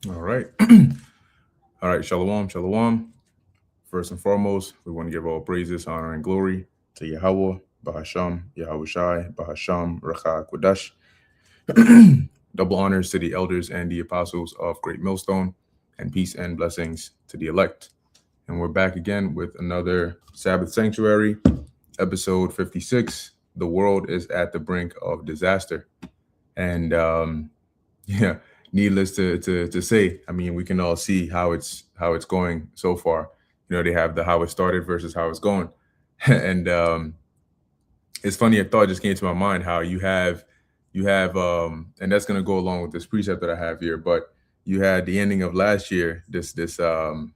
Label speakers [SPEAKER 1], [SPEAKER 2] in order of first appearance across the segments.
[SPEAKER 1] All right. All right. Shalom. Shalom. First and foremost, we want to give all praises, honor, and glory to Yahweh, Bahasham, Yahweh Shai, Bahasham, Racha Kodash. Double honors to the elders and the apostles of Great Millstone, and peace and blessings to the elect. And we're back again with another Sabbath Sanctuary, episode 56. The world is at the brink of disaster. And yeah, needless to say, I mean, we can all see how it's going so far. They have the how it started versus how it's going. And it's funny, a thought just came to my mind how you have and that's going to go along with this precept that I have here, but you had the ending of last year, this tradition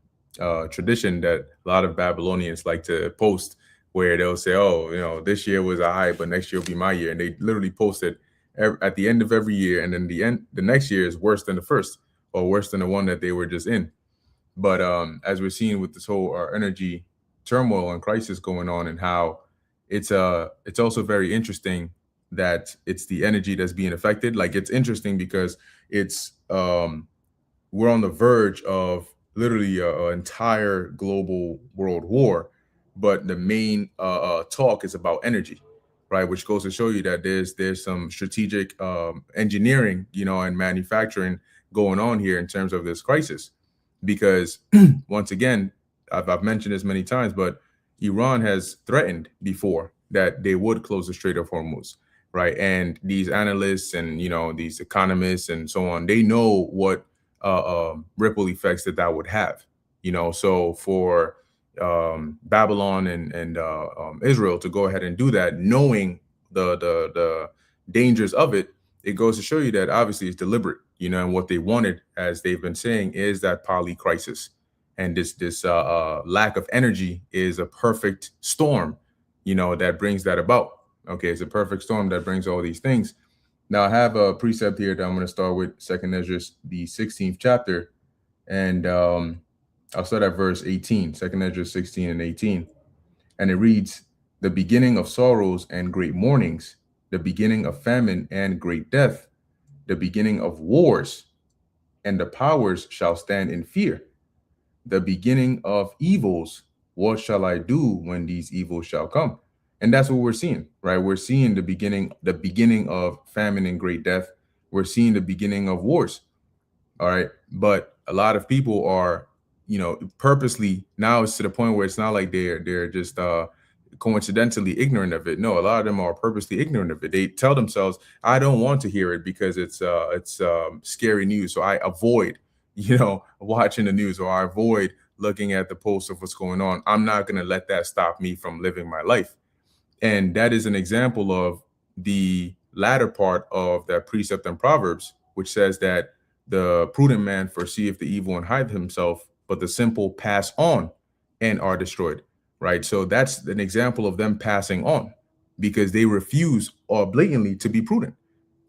[SPEAKER 1] that a lot of Babylonians like to post, where they'll say, oh, this year was a high, but next year will be my year, and they literally post it at the end of every year, and then the next year is worse than the first, or worse than the one that they were just in. But as we're seeing with this whole energy turmoil and crisis going on, and how it's also very interesting that it's the energy that's being affected. Like, it's interesting because it's we're on the verge of literally an entire global world war, but the main talk is about energy, right? Which goes to show you that there's some strategic engineering, and manufacturing going on here in terms of this crisis, because once again, I've mentioned this many times, but Iran has threatened before that they would close the Strait of Hormuz, right? And these analysts and these economists and so on, they know what ripple effects that would have. So for Babylon and Israel to go ahead and do that, knowing the dangers of it, it goes to show you that obviously it's deliberate. And what they wanted, as they've been saying, is that poly crisis, and this lack of energy is a perfect storm, that brings that about. Okay, it's a perfect storm that brings all these things. Now I have a precept here that I'm going to start with, Second Ezra, the 16th chapter, and I'll start at verse 18. Second Ezra 16 and 18, and it reads, "The beginning of sorrows and great mournings, the beginning of famine and great death, the beginning of wars, and the powers shall stand in fear. The beginning of evils, what shall I do when these evils shall come?" And that's what we're seeing, right? We're seeing the beginning of famine and great death. We're seeing the beginning of wars. All right. But a lot of people are, purposely, now it's to the point where it's not like they're just coincidentally ignorant of it. No, a lot of them are purposely ignorant of it. They tell themselves, I don't want to hear it because it's scary news. So I avoid, watching the news, or I avoid looking at the posts of what's going on. I'm not gonna let that stop me from living my life. And that is an example of the latter part of that precept in Proverbs, which says that the prudent man foreseeth the evil and hide himself, but the simple pass on and are destroyed. Right. So that's an example of them passing on, because they refuse or blatantly to be prudent.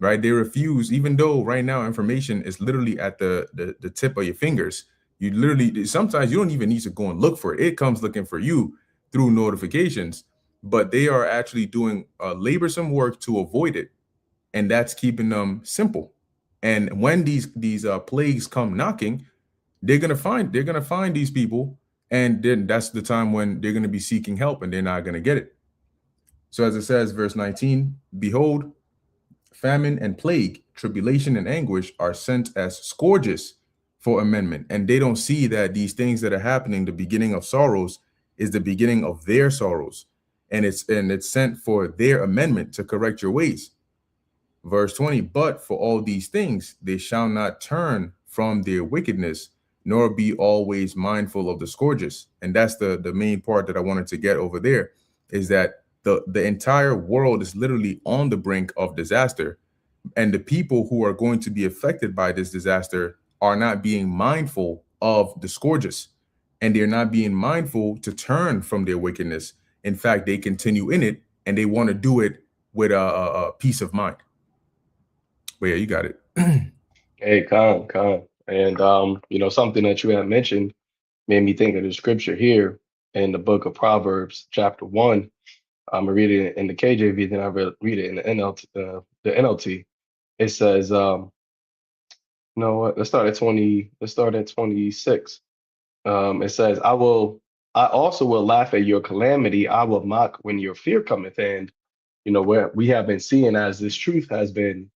[SPEAKER 1] Right. They refuse, even though right now information is literally at the tip of your fingers. You literally, sometimes you don't even need to go and look for it. It comes looking for you through notifications, but they are actually doing laborsome work to avoid it, and that's keeping them simple. And when these plagues come knocking, they're gonna find these people, and then that's the time when they're gonna be seeking help, and they're not gonna get it. So as it says, verse 19, "Behold, famine and plague, tribulation and anguish are sent as scourges for amendment." And they don't see that these things that are happening, the beginning of sorrows, is the beginning of their sorrows. And it's sent for their amendment to correct your ways. Verse 20, "But for all these things they shall not turn from their wickedness, nor be always mindful of the scourges." And that's the main part that I wanted to get over there, is that the entire world is literally on the brink of disaster, and the people who are going to be affected by this disaster are not being mindful of the scourges, and they're not being mindful to turn from their wickedness. In fact, they continue in it, and they want to do it with a peace of mind. But yeah, you got it.
[SPEAKER 2] Hey, Khan. And something that you had mentioned made me think of the scripture here in the book of Proverbs, chapter 1. I'm gonna read it in the KJV, then I read it in the NLT. The NLT. It says, You know what? Let's start at 20. Let's start at 26. It says, I also will laugh at your calamity. I will mock when your fear cometh. And, where we have been seeing as this truth has been,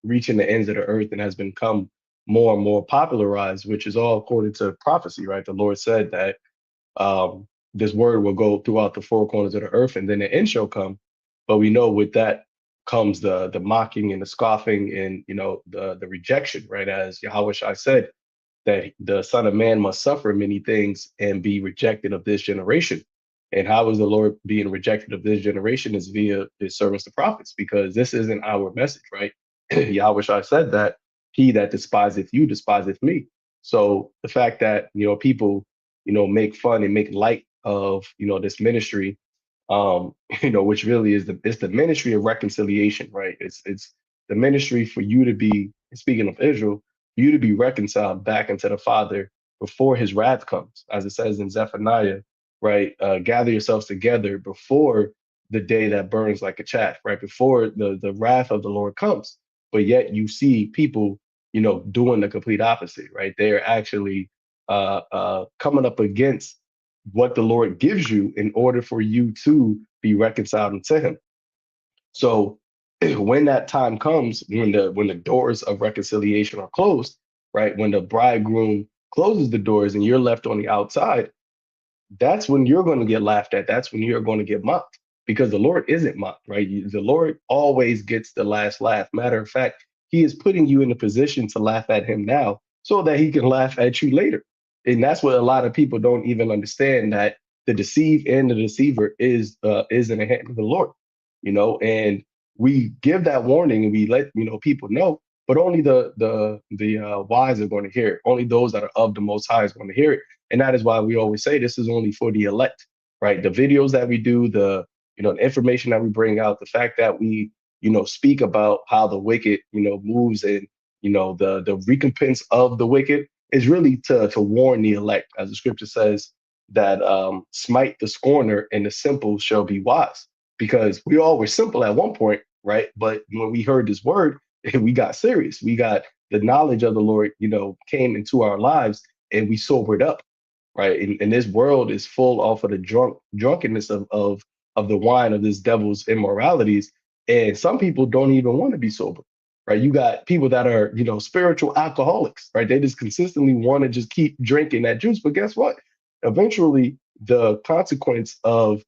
[SPEAKER 2] reaching the ends of the earth and has become more and more popularized, which is all according to prophecy, right? The Lord said that this word will go throughout the four corners of the earth, and then the end shall come. But we know with that comes the mocking and the scoffing and the rejection, right? As Yahweh Shai said, that the Son of Man must suffer many things and be rejected of this generation. And how is the Lord being rejected of this generation is via his servants, the prophets, because this isn't our message, right? Yahweh Shai said that he that despiseth you despiseth me. So the fact that people make fun and make light of this ministry, which really is it's the ministry of reconciliation, right? It's the ministry for you to be, speaking of Israel, for you to be reconciled back into the Father before his wrath comes, as it says in Zephaniah, right? Gather yourselves together before the day that burns like a chaff, right? Before the wrath of the Lord comes. But yet you see people, doing the complete opposite, right? They're actually coming up against what the Lord gives you in order for you to be reconciled unto him. So when that time comes, when the doors of reconciliation are closed, right? When the bridegroom closes the doors and you're left on the outside, that's when you're going to get laughed at. That's when you're going to get mocked because the Lord isn't mocked, right? The Lord always gets the last laugh. Matter of fact, he is putting you in a position to laugh at him now so that he can laugh at you later. And that's what a lot of people don't even understand, that the deceived and the deceiver is in the hand of the Lord, and we give that warning and we let people know, but only the wise are going to hear it. Only those that are of the Most High is going to hear it. And that is why we always say this is only for the elect, right? The videos that we do, the information that we bring out, the fact that we, speak about how the wicked, moves, and, the recompense of the wicked is really to warn the elect, as the scripture says, that smite the scorner and the simple shall be wise. Because we all were simple at one point, right? But when we heard this word, we got serious. We got the knowledge of the Lord, came into our lives, and we sobered up, right? And this world is full off of the drunkenness of the wine of this devil's immoralities. And some people don't even want to be sober, right? You got people that are, spiritual alcoholics, right? They just consistently want to just keep drinking that juice. But guess what? Eventually, the consequence of,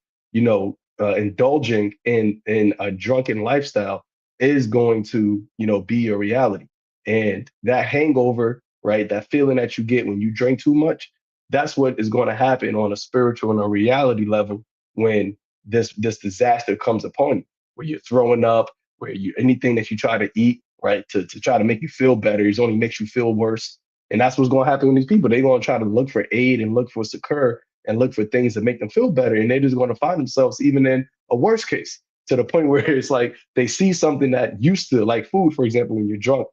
[SPEAKER 2] indulging in a drunken lifestyle is going to, be a reality. And that hangover, right? That feeling that you get when you drink too much, that's what is going to happen on a spiritual and a reality level when this disaster comes upon you, where you're throwing up, where you anything that you try to eat, right, to try to make you feel better, it only makes you feel worse. And that's what's going to happen with these people. They're going to try to look for aid and look for succor and look for things that make them feel better. And they're just going to find themselves even in a worse case, to the point where it's like they see something that used to, like food, for example, when you're drunk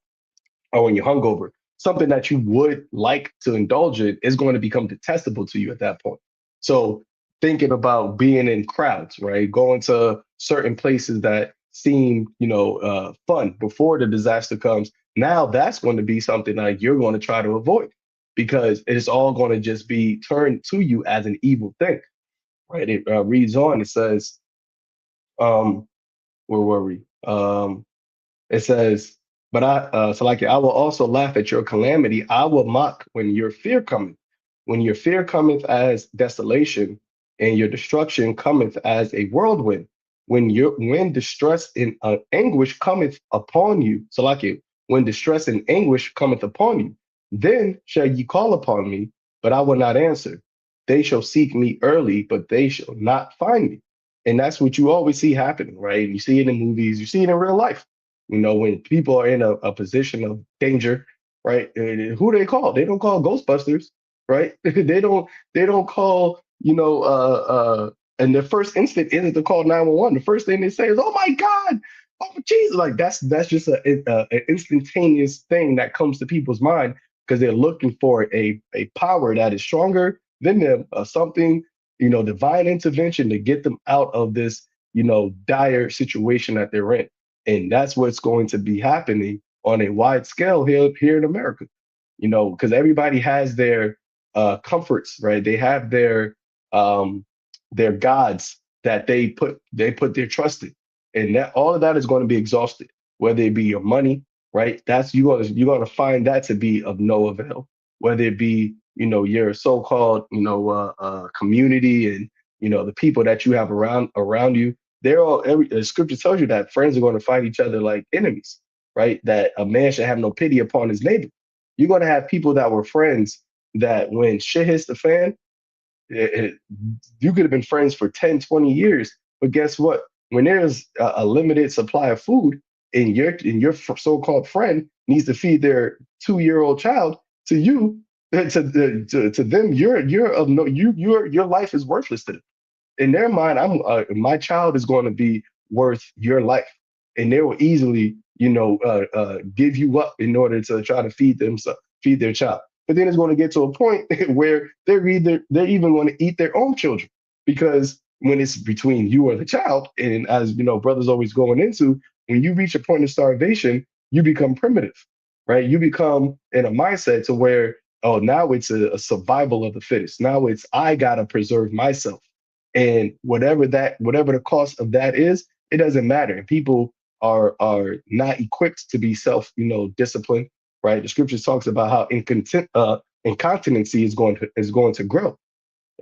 [SPEAKER 2] or when you're hungover, something that you would like to indulge in is going to become detestable to you at that point. So thinking about being in crowds, right? Going to certain places that seem, fun before the disaster comes. Now that's going to be something like you're going to try to avoid because it's all going to just be turned to you as an evil thing, right? It reads on. It says, um, where were we? It says, but so like I will also laugh at your calamity. I will mock when your fear cometh. When your fear cometh as desolation, and your destruction cometh as a whirlwind. When distress and anguish cometh upon you. So like it, when distress and anguish cometh upon you, then shall ye call upon me, but I will not answer. They shall seek me early, but they shall not find me. And that's what you always see happening, right? You see it in movies, you see it in real life. When people are in a position of danger, right? Who they call? They don't call Ghostbusters, right? they don't call, and the first instinct isn't to call 911. The first thing they say is, "Oh my God, oh Jesus!" Like that's just an instantaneous thing that comes to people's mind because they're looking for a power that is stronger than them, something, divine intervention to get them out of this, dire situation that they're in. And that's what's going to be happening on a wide scale here in America. Because everybody has their comforts, right? They have um, their gods that they put their trust in, and that all of that is going to be exhausted, whether it be your money, right? That's you're gonna find that to be of no avail. Whether it be your so-called community and the people that you have around you, they're all the scripture tells you that friends are going to fight each other like enemies, right? That a man should have no pity upon his neighbor. You're going to have people that were friends that when shit hits the fan, it, you could have been friends for 10, 20 years. But guess what? When there's a limited supply of food and your so-called friend needs to feed their 2-year-old child, to you, to them, you're of no your life is worthless to them. In their mind, my child is going to be worth your life, and they will easily, give you up in order to try to feed their child. But then it's going to get to a point where they're even going to eat their own children, because when it's between you or the child, and as brothers always going into, when you reach a point of starvation, you become primitive, right? You become in a mindset to where, oh, now it's a survival of the fittest. Now it's I gotta preserve myself, and whatever the cost of that is, it doesn't matter. And people are not equipped to be disciplined, right? The scriptures talks about how incontinency is going to grow.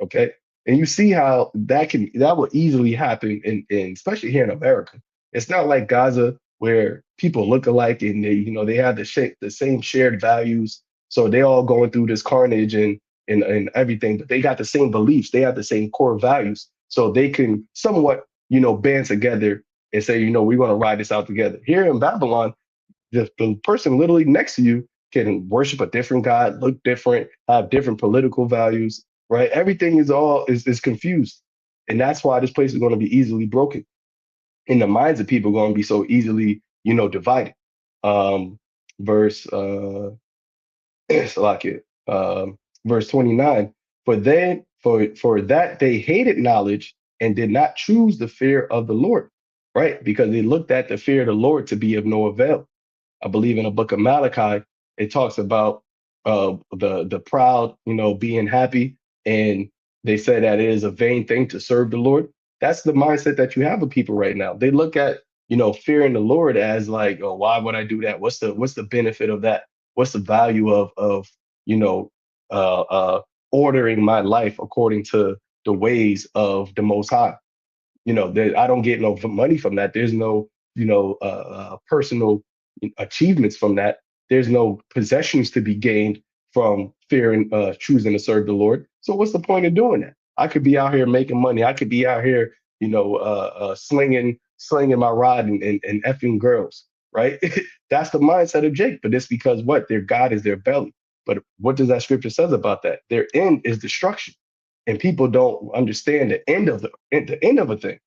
[SPEAKER 2] Okay. And you see how that will easily happen in especially here in America. It's not like Gaza where people look alike and they have the same shared values. So they all going through this carnage and everything, but they got the same beliefs. They have the same core values. So they can somewhat, band together and say, we're going to ride this out together. Here in Babylon, the person literally next to you can worship a different God, look different, have different political values, right? Everything is confused. And that's why this place is going to be easily broken. And the minds of people are going to be so easily, divided. Um, verse Salakia, verse 29. For that they hated knowledge and did not choose the fear of the Lord, right? Because they looked at the fear of the Lord to be of no avail. I believe in the book of Malachi, it talks about the proud, being happy, and they say that it is a vain thing to serve the Lord. That's the mindset that you have of people right now. They look at fearing the Lord as like, oh, why would I do that? What's the benefit of that? What's the value of you know ordering my life according to the ways of the Most High? That I don't get no money from that. There's no personal achievements from that. There's no possessions to be gained from fearing choosing to serve the Lord. So what's the point of doing that? I could be out here making money. I could be out here slinging my rod and effing girls, right? That's the mindset of Jake. But it's because what their God is their belly. But what does that scripture says about that? Their end is destruction, and people don't understand the end of a thing.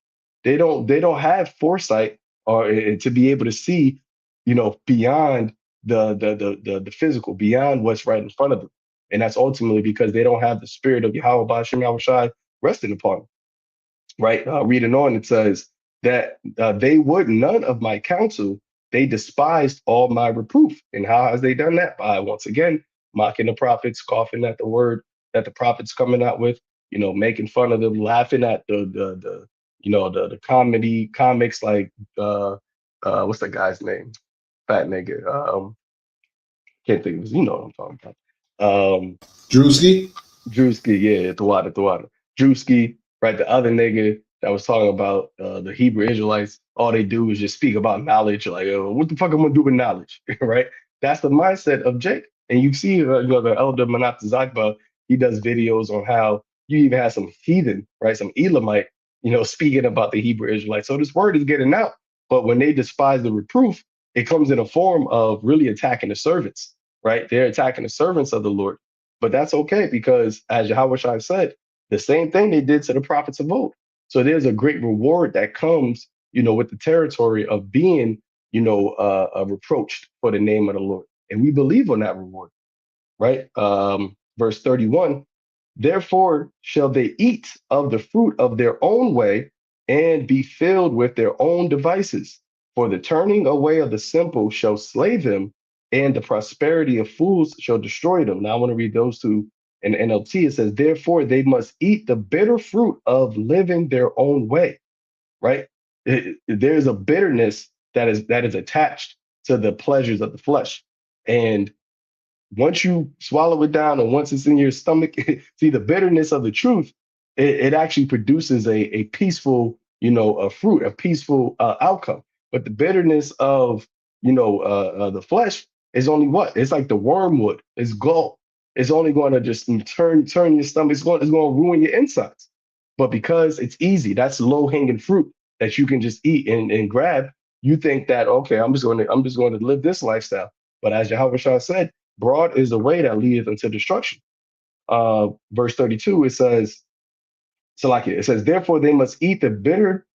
[SPEAKER 2] They don't have foresight or to be able to see, beyond the physical, beyond what's right in front of them, and that's ultimately because they don't have the spirit of Yahweh Bashim Yahushai resting upon them. Right? Reading on, it says that they would none of my counsel. They despised all my reproof. And how has they done that? By once again mocking the prophets, scoffing at the word that the prophets coming out with, making fun of them, laughing at the comedy comics like what's that guy's name? Fat nigga. Can't think of his, you know what I'm talking about.
[SPEAKER 3] Drewski.
[SPEAKER 2] Drewski, yeah, the water. Drewski, right? The other nigga that was talking about the Hebrew Israelites, all they do is just speak about knowledge. Like, what the fuck I'm gonna do with knowledge, right? That's the mindset of Jake. And you see, the elder Manat Zakba, he does videos on how you even have some heathen, right? Some Elamite, speaking about the Hebrew Israelites. So this word is getting out. But when they despise the reproof, it comes in a form of really attacking the servants, right? They're attacking the servants of the Lord, but that's okay because, as Yahweh Shai said, the same thing they did to the prophets of old. So there's a great reward that comes, with the territory of being, reproached for the name of the Lord. And we believe on that reward, right? Verse 31, therefore shall they eat of the fruit of their own way and be filled with their own devices. For the turning away of the simple shall slay them, and the prosperity of fools shall destroy them. Now I want to read those two in the NLT. It says, therefore they must eat the bitter fruit of living their own way. Right? There's a bitterness that is attached to the pleasures of the flesh. And once you swallow it down and once it's in your stomach, see the bitterness of the truth, it actually produces a peaceful, a fruit, a peaceful outcome. But the bitterness of, the flesh is only what? It's like the wormwood. It's gall. It's only going to just turn your stomach. It's going to ruin your insides. But because it's easy, that's low hanging fruit that you can just eat and grab. You think that, okay, I'm just going to live this lifestyle. But as Yahweh Shah said, broad is the way that leadeth unto destruction. Verse 32, it says, it says, therefore they must eat the bitter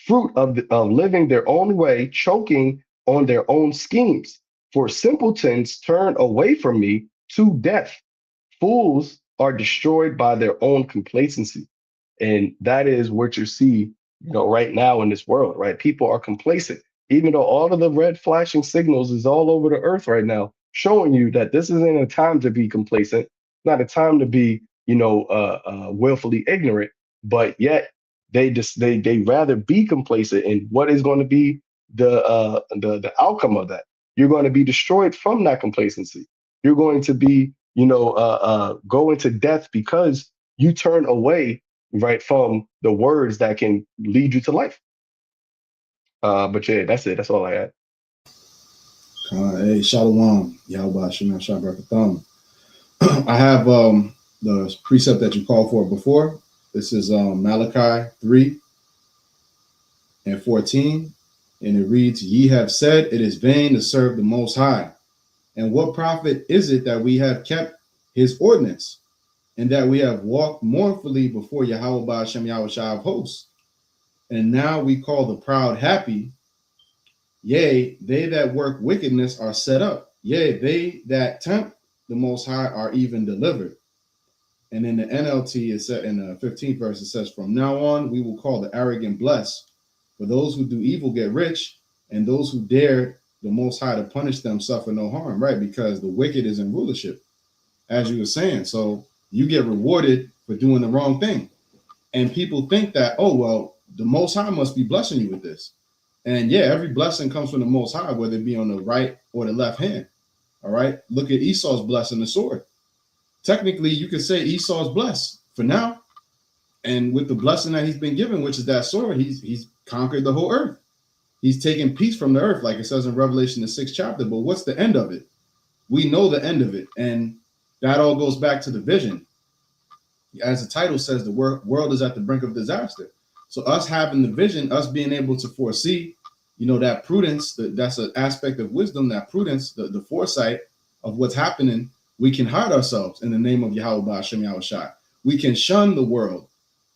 [SPEAKER 2] fruit of living their own way, choking on their own schemes. For simpletons turn away from me to death. Fools are destroyed by their own complacency. And that is what you see, right now in this world, right? People are complacent, even though all of the red flashing signals is all over the earth right now, showing you that this isn't a time to be complacent, not a time to be, willfully ignorant, but yet they rather be complacent. And what is going to be the outcome of that? You're going to be destroyed from that complacency. You're going to be, go into death because you turn away right from the words that can lead you to life. But yeah, that's it. That's all I had.
[SPEAKER 3] Hey, Shalom, Yahweh Shemel Shabbat. I have the precept that you called for before. This is Malachi 3:14, and it reads, ye have said it is vain to serve the Most High. And what profit is it that we have kept his ordinance, and that we have walked mournfully before Yahweh Hashem Yahweh Shah of hosts? And now we call the proud happy. Yea, they that work wickedness are set up. Yea, they that tempt the Most High are even delivered. And in the NLT, it said in the 15th verse, it says, from now on, we will call the arrogant blessed. For those who do evil get rich, and those who dare the Most High to punish them suffer no harm, right? Because the wicked is in rulership, as you were saying. So you get rewarded for doing the wrong thing. And people think that, oh, well, the Most High must be blessing you with this. And yeah, every blessing comes from the Most High, whether it be on the right or the left hand. All right. Look at Esau's blessing, the sword. Technically, you could say Esau's blessed for now. And with the blessing that he's been given, which is that sword, he's conquered the whole earth. He's taken peace from the earth, like it says in Revelation, the 6th chapter. But what's the end of it? We know the end of it. And that all goes back to the vision. As the title says, the world is at the brink of disaster. So us having the vision, us being able to foresee, that prudence, that's an aspect of wisdom, that prudence, the foresight of what's happening, we can hide ourselves in the name of Yahweh Hashem Yahweh Shai. We can shun the world.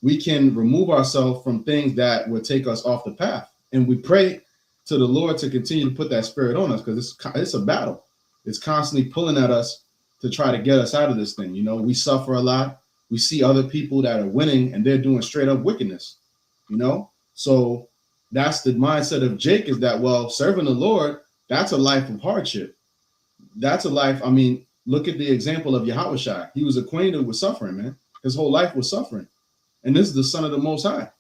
[SPEAKER 3] We can remove ourselves from things that would take us off the path. And we pray to the Lord to continue to put that spirit on us, because it's a battle. It's constantly pulling at us to try to get us out of this thing. We suffer a lot. We see other people that are winning and they're doing straight up wickedness. So that's the mindset of Jake, is that, well, serving the Lord, that's a life of hardship. That's a life. I mean, look at the example of Yahweh Shai. He was acquainted with suffering, man. His whole life was suffering. And this is the Son of the Most High.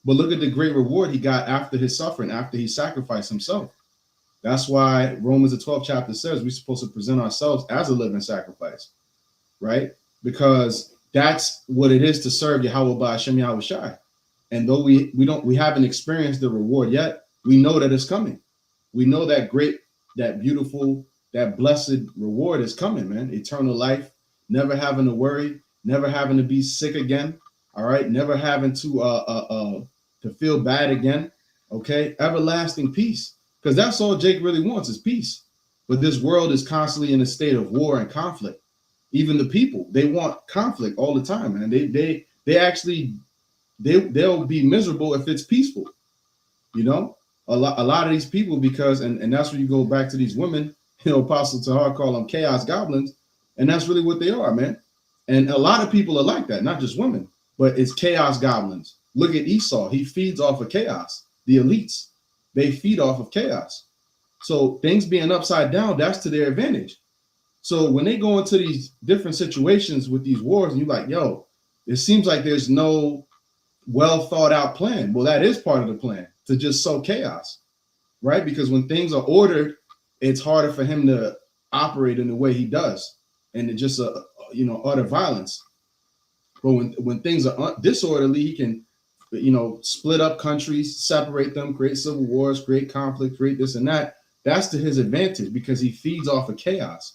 [SPEAKER 3] But look at the great reward he got after his suffering, after he sacrificed himself. That's why Romans, the 12th chapter says we're supposed to present ourselves as a living sacrifice, right? Because that's what it is to serve Yahweh by Hashem Yahweh Shai. And though we haven't experienced the reward yet, we know that it's coming. We know that great, that beautiful, that blessed reward is coming, man. Eternal life, never having to worry, never having to be sick again. All right, never having to feel bad again. Okay, everlasting peace, because that's all Jake really wants is peace. But this world is constantly in a state of war and conflict. Even the people, they want conflict all the time, man. They actually they'll be miserable if it's peaceful. A lot of these people, because and that's when you go back to these women. Apostle Tahar call them chaos goblins, and that's really what they are, man. And a lot of people are like that, not just women, but it's chaos goblins. Look at Esau. He feeds off of chaos, the elites. they feed off of chaos. So things being upside down, that's to their advantage. So when they go into these different situations with these wars, and you're like, yo, it seems like there's no well thought out plan. Well, that is part of the plan, to just sow chaos, right? Because when things are ordered, it's harder for him to operate in the way he does, and it just utter violence. But when things are disorderly, he can split up countries, separate them, create civil wars, create conflict, create this and that. That's to his advantage because he feeds off of chaos.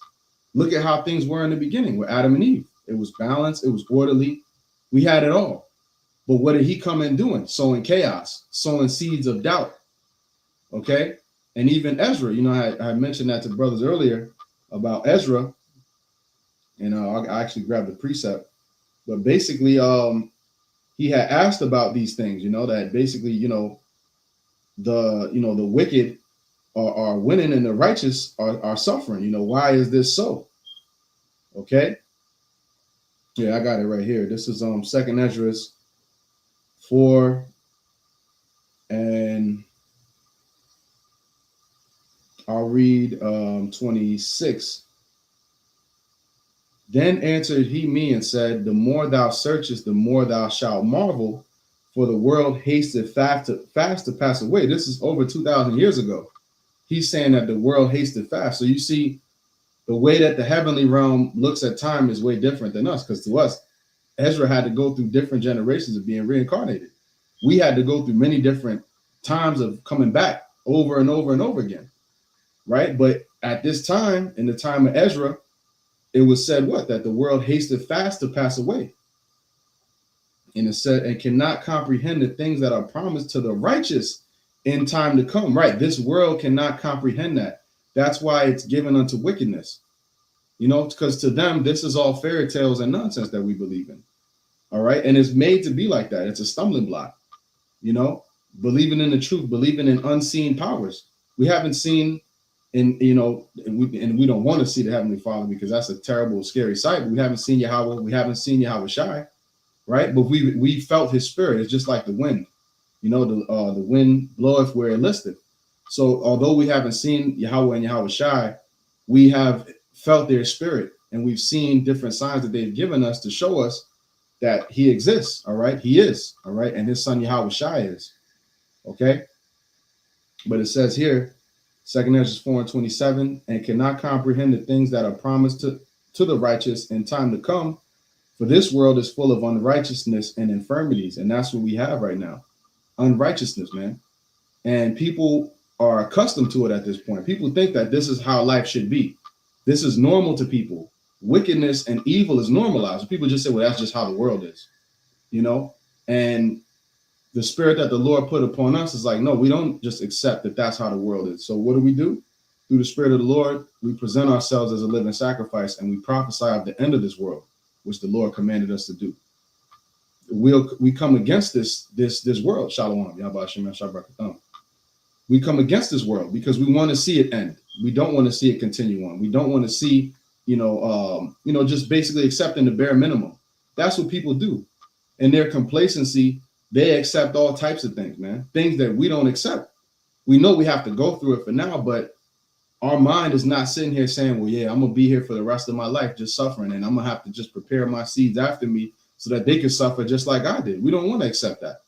[SPEAKER 3] Look at how things were in the beginning with Adam and Eve. It was balanced, it was orderly, we had it all. But what did he come in doing? Sowing chaos, sowing seeds of doubt. Okay. And even Ezra, I mentioned that to brothers earlier about Ezra, and I actually grabbed the precept, but basically, he had asked about these things, that basically, the wicked are winning and the righteous are suffering. Why is this so? Okay. Yeah, I got it right here. This is 2nd Ezra 4, and I'll read 26. Then answered he me and said, the more thou searchest, the more thou shalt marvel, for the world hasteth fast to pass away. This is over 2,000 years ago. He's saying that the world hasted fast. So you see, the way that the heavenly realm looks at time is way different than us, because to us, Ezra had to go through different generations of being reincarnated. We had to go through many different times of coming back over and over and over again, right? But at this time, in the time of Ezra, it was said what? That the world hasted fast to pass away. And it said, and cannot comprehend the things that are promised to the righteous in time to come. Right. This world cannot comprehend that. That's why it's given unto wickedness. Because to them, this is all fairy tales and nonsense that we believe in. All right. And it's made to be like that. It's a stumbling block. Believing in the truth, believing in unseen powers. We haven't seen and we don't want to see the Heavenly Father because that's a terrible, scary sight. But we haven't seen Yahweh. We haven't seen Yahweh Shai, right? But we felt His Spirit. It's just like the wind. The wind bloweth where it listeth. So although we haven't seen Yahweh and Yahweh Shai, we have felt their spirit, and we've seen different signs that they've given us to show us that He exists. All right, He is. All right, and His Son Yahweh Shai is. Okay, but it says here. 2nd Ezra 4:27, and cannot comprehend the things that are promised to the righteous in time to come, for this world is full of unrighteousness and infirmities, and that's what we have right now, unrighteousness, man. And people are accustomed to it at this point. People think that this is how life should be. This is normal to people. Wickedness and evil is normalized. People just say, well, that's just how the world is, and the spirit that the Lord put upon us is like, no, we don't just accept that that's how the world is. So what do? Through the Spirit of the Lord, we present ourselves as a living sacrifice, and we prophesy of the end of this world, which the Lord commanded us to do. We come against this world. Shalom. We come against this world because we want to see it end. We don't want to see it continue on. We don't want to see, just basically accepting the bare minimum. That's what people do. In their complacency, they accept all types of things, man. Things that we don't accept. We know we have to go through it for now, but our mind is not sitting here saying, well, yeah, I'm going to be here for the rest of my life just suffering, and I'm going to have to just prepare my seeds after me so that they can suffer just like I did. We don't want to accept that.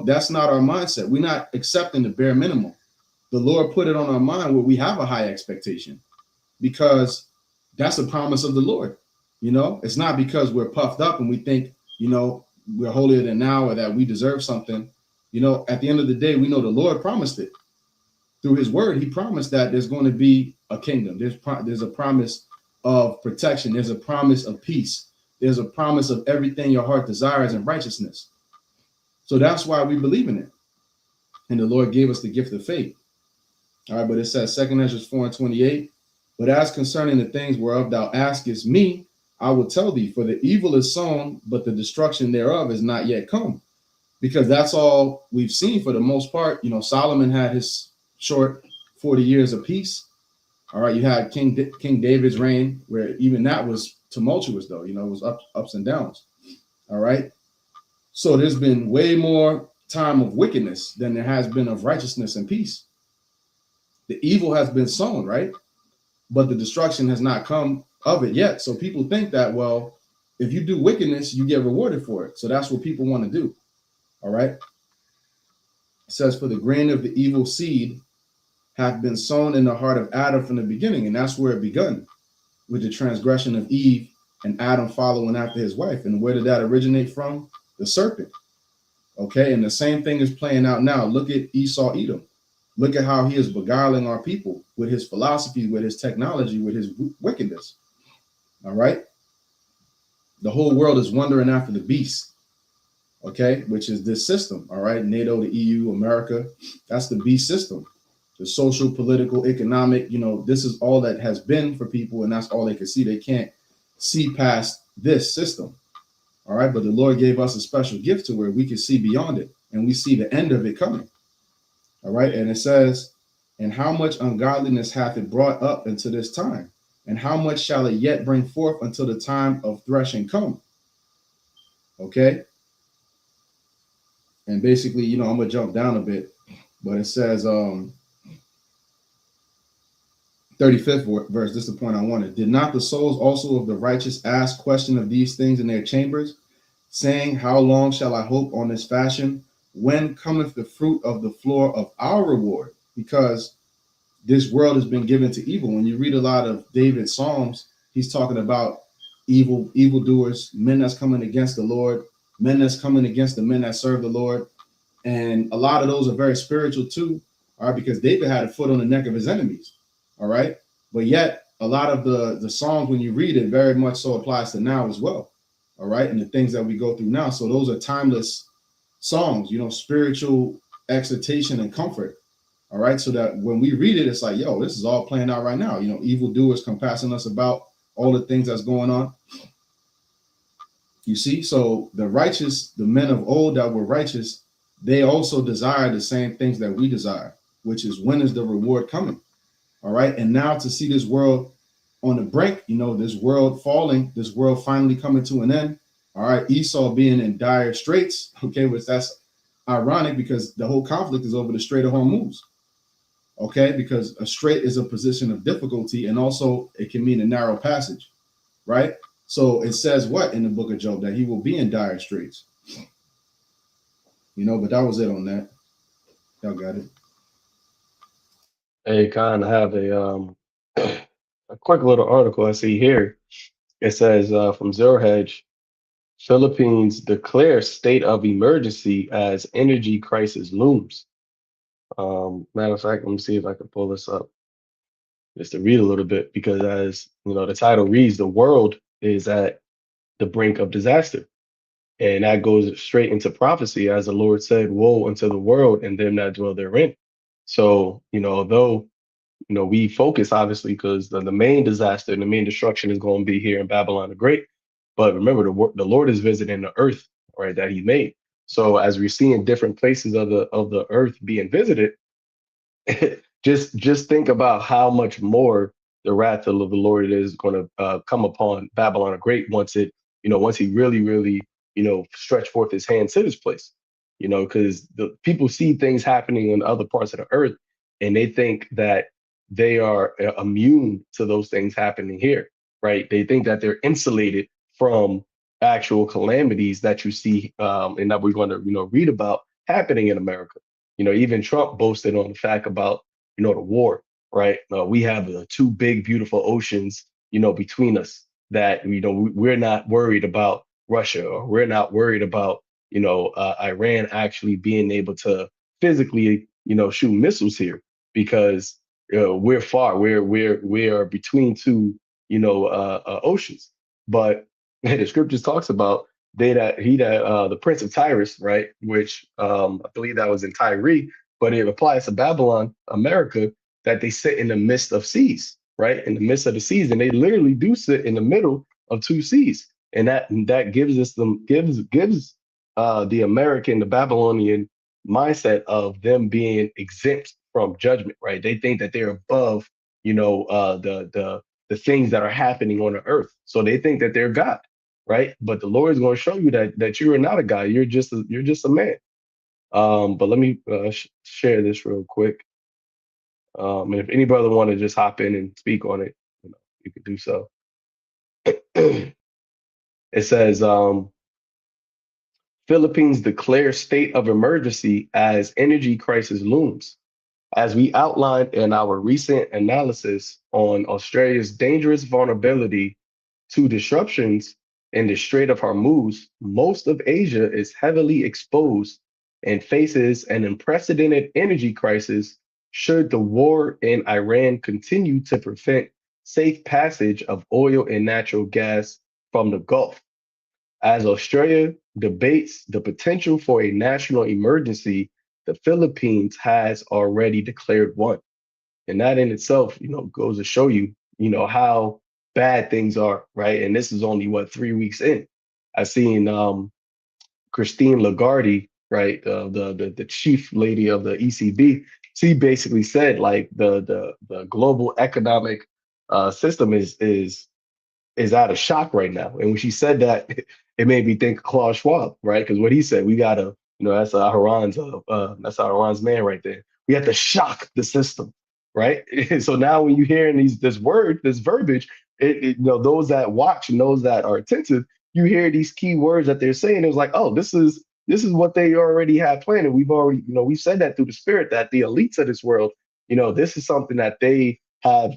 [SPEAKER 3] That's not our mindset. We're not accepting the bare minimum. The Lord put it on our mind where we have a high expectation because that's a promise of the Lord. It's not because we're puffed up and we think, we're holier than now or that we deserve something. At the end of the day, we know the Lord promised it through His word. He promised that there's going to be a kingdom. There's a promise of protection. There's a promise of peace. There's a promise of everything your heart desires and righteousness. So that's why we believe in it. And the Lord gave us the gift of faith. All right, but it says 2nd Ezra 4:28, but as concerning the things whereof thou askest me, I will tell thee, for the evil is sown, but the destruction thereof is not yet come. Because that's all we've seen for the most part. Solomon had his short 40 years of peace. All right, you had King David's reign, where even that was tumultuous, though. It was ups and downs. All right. So there's been way more time of wickedness than there has been of righteousness and peace. The evil has been sown, right? But the destruction has not come of it yet. So people think that, well, if you do wickedness, you get rewarded for it. So that's what people want to do. All right. It says, for the grain of the evil seed hath been sown in the heart of Adam from the beginning. And that's where it begun, with the transgression of Eve and Adam following after his wife. And where did that originate from? The serpent. Okay. And the same thing is playing out now. Look at Esau Edom. Look at how he is beguiling our people with his philosophy, with his technology, with his wickedness. All right. The whole world is wandering after the beast. Okay. Which is this system. All right. NATO, the EU, America. That's the beast system. The social, political, economic, this is all that has been for people. And that's all they can see. They can't see past this system. All right. But the Lord gave us a special gift to where we can see beyond it. And we see the end of it coming. All right. And it says, and how much ungodliness hath it brought up into this time? And how much shall it yet bring forth until the time of threshing come? Okay. And basically, I'm going to jump down a bit, but it says, 35th verse, this is the point I wanted. Did not the souls also of the righteous ask question of these things in their chambers, saying, how long shall I hope on this fashion? When cometh the fruit of the floor of our reward? Because this world has been given to evil. When you read a lot of David's Psalms, he's talking about evildoers, men that's coming against the Lord, men that's coming against the men that serve the Lord. And a lot of those are very spiritual too, all right, because David had a foot on the neck of his enemies, all right? But yet, a lot of the Psalms, when you read it, very much so applies to now as well, all right, and the things that we go through now. So those are timeless songs, spiritual exhortation and comfort. All right. So that when we read it, it's like, yo, this is all playing out right now. Evildoers compassing us about, all the things that's going on. You see, so the righteous, the men of old that were righteous, they also desire the same things that we desire, which is, when is the reward coming? All right. And now to see this world on the brink, this world falling, this world finally coming to an end. All right. Esau being in dire straits. Okay. Which that's ironic, because the whole conflict is over the Strait of Hormuz. Okay. Because a strait is a position of difficulty, and also it can mean a narrow passage. Right. So it says what in the book of Job? That he will be in dire straits. But that was it on that. Y'all got it.
[SPEAKER 2] Hey, kind of have a quick little article I see here. It says from Zero Hedge, Philippines declare state of emergency as energy crisis looms. Matter of fact, let me see if I can pull this up just to read a little bit, because as the title reads, the world is at the brink of disaster. And that goes straight into prophecy, as the Lord said, woe unto the world and them that dwell therein. So, although, we focus obviously because the main disaster and the main destruction is going to be here in Babylon the Great. But remember, the Lord is visiting the earth, right, that he made. So as we see in different places of the earth being visited, just think about how much more the wrath of the Lord is going to come upon Babylon the Great once he really, really, stretch forth his hand to this place, because the people see things happening in other parts of the earth, and they think that they are immune to those things happening here, right? They think that they're insulated from actual calamities that you see, and that we're going to, read about happening in America. Even Trump boasted on the fact about, the war, right? We have two big, beautiful oceans, between us, that, we're not worried about Russia, or we're not worried about, Iran actually being able to physically, shoot missiles here, because we're far, we are between two, oceans. But the scriptures talks about the prince of Tyrus, right? Which I believe that was in Tyre, but it applies to Babylon, America, that they sit in the midst of seas, right? In the midst of the seas, and they literally do sit in the middle of two seas, and that gives the American, the Babylonian mindset of them being exempt from judgment, right? They think that they're above, the things that are happening on the earth, so they think that they're God, right? But the Lord is going to show you that you are not a God. You're just a man. But let me share this real quick. And if any brother want to just hop in and speak on it, you can do so. It says, Philippines declares state of emergency as energy crisis looms. As we outlined in our recent analysis on Australia's dangerous vulnerability to disruptions in the Strait of Hormuz, most of Asia is heavily exposed and faces an unprecedented energy crisis should the war in Iran continue to prevent safe passage of oil and natural gas from the Gulf. As Australia debates the potential for a national emergency, the Philippines has already declared one. And that in itself, goes to show you, how bad things are, right? And this is only what 3 weeks in. I seen Christine Lagarde, right, the chief lady of the ECB. She basically said like the global economic system is out of shock right now. And when she said that, it made me think of Klaus Schwab, right? Because what he said, we gotta, that's that's Haran's man right there. We have to shock the system, right? So now when you hear this verbiage, those that watch and those that are attentive, you hear these key words that they're saying. It was like, oh, this is what they already have planned. And we've already, we've said that through the spirit that the elites of this world, this is something that they have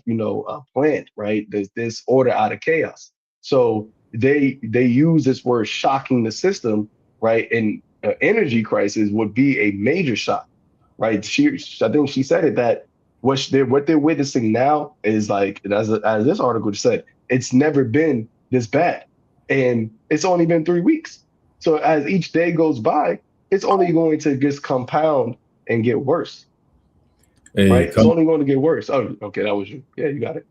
[SPEAKER 2] planned, right? There's this order out of chaos. So they use this word shocking the system, right? And energy crisis would be a major shock, right? I think she said it that what they're witnessing now is like, as this article said, it's never been this bad, and it's only been 3 weeks. So as each day goes by, it's only going to just compound and get worse.
[SPEAKER 1] Hey,
[SPEAKER 2] right? It's only going to get worse. Oh, okay, that was you. Yeah, you got it.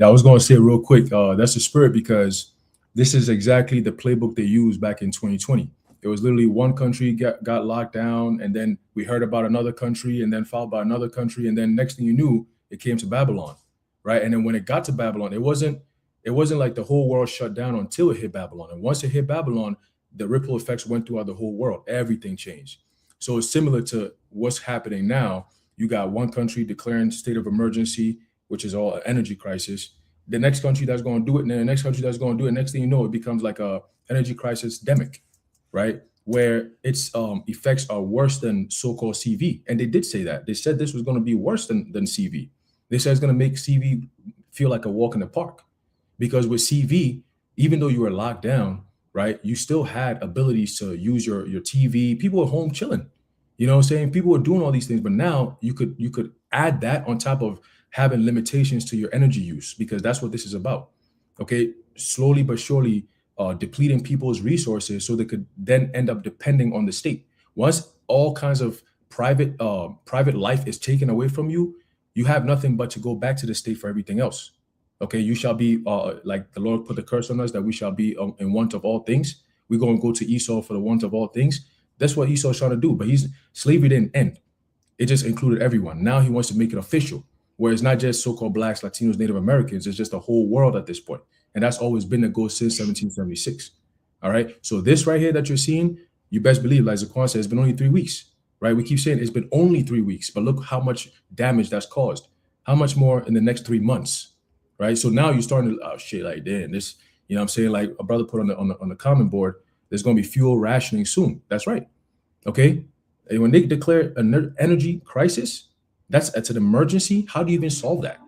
[SPEAKER 1] I was going to say real quick, that's the spirit, because this is exactly the playbook they used back in 2020. It was literally one country got locked down, and then we heard about another country, and then followed by another country, and then next thing you knew, it came to Babylon, right? And then when it got to Babylon, it wasn't like the whole world shut down until it hit Babylon. And once it hit Babylon, the ripple effects went throughout the whole world. Everything changed. So it's similar to what's happening now. You got one country declaring state of emergency, which is all an energy crisis. The next country that's going to do it, and then the next country that's going to do it. Next thing you know, it becomes like a energy crisis demic, right? Where its effects are worse than so-called CV. And they did say that. They said this was going to be worse than CV. They said it's going to make CV feel like a walk in the park. Because with CV, even though you were locked down, right, you still had abilities to use your TV. People were home chilling. You know what I'm saying? People were doing all these things, but now you could add that on top of having limitations to your energy use, because that's what this is about. Okay, slowly but surely depleting people's resources so they could then end up depending on the state. Once all kinds of private life is taken away from you, you have nothing but to go back to the state for everything else. Okay, you shall be like the Lord put the curse on us that we shall be in want of all things. We're going to go to Esau for the want of all things. That's what Esau's trying to do. But slavery didn't end. It just included everyone. Now he wants to make it official, where it's not just so-called Blacks, Latinos, Native Americans. It's just the whole world at this point. And that's always been the goal since 1776. All right. So this right here that you're seeing, you best believe, like Zaquan said, it's been only 3 weeks, right? We keep saying it's been only 3 weeks, but look how much damage that's caused. How much more in the next 3 months, right? So now you're starting to, oh shit, like, damn, this, you know what I'm saying? Like a brother put on the comment board, there's going to be fuel rationing soon. That's right. Okay. And when they declare an energy crisis, that's an emergency. How do you even solve that?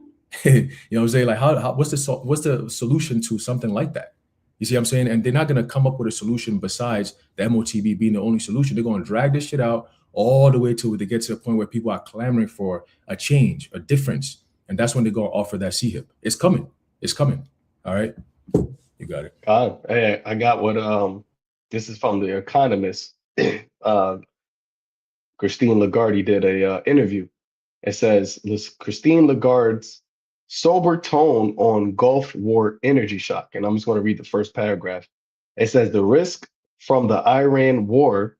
[SPEAKER 1] You know what I'm saying? Like, what's the solution to something like that? You see what I'm saying? And they're not going to come up with a solution besides the MOTB being the only solution. They're going to drag this shit out all the way to they get to the point where people are clamoring for a change, a difference. And that's when they go offer that CHIP. It's coming. It's coming. All right. You got it.
[SPEAKER 2] Hey, I got what this is from The Economist. Christine Lagarde did a interview. It says Christine Lagarde's sober tone on Gulf War energy shock. And I'm just going to read the first paragraph. It says the risk from the Iran war,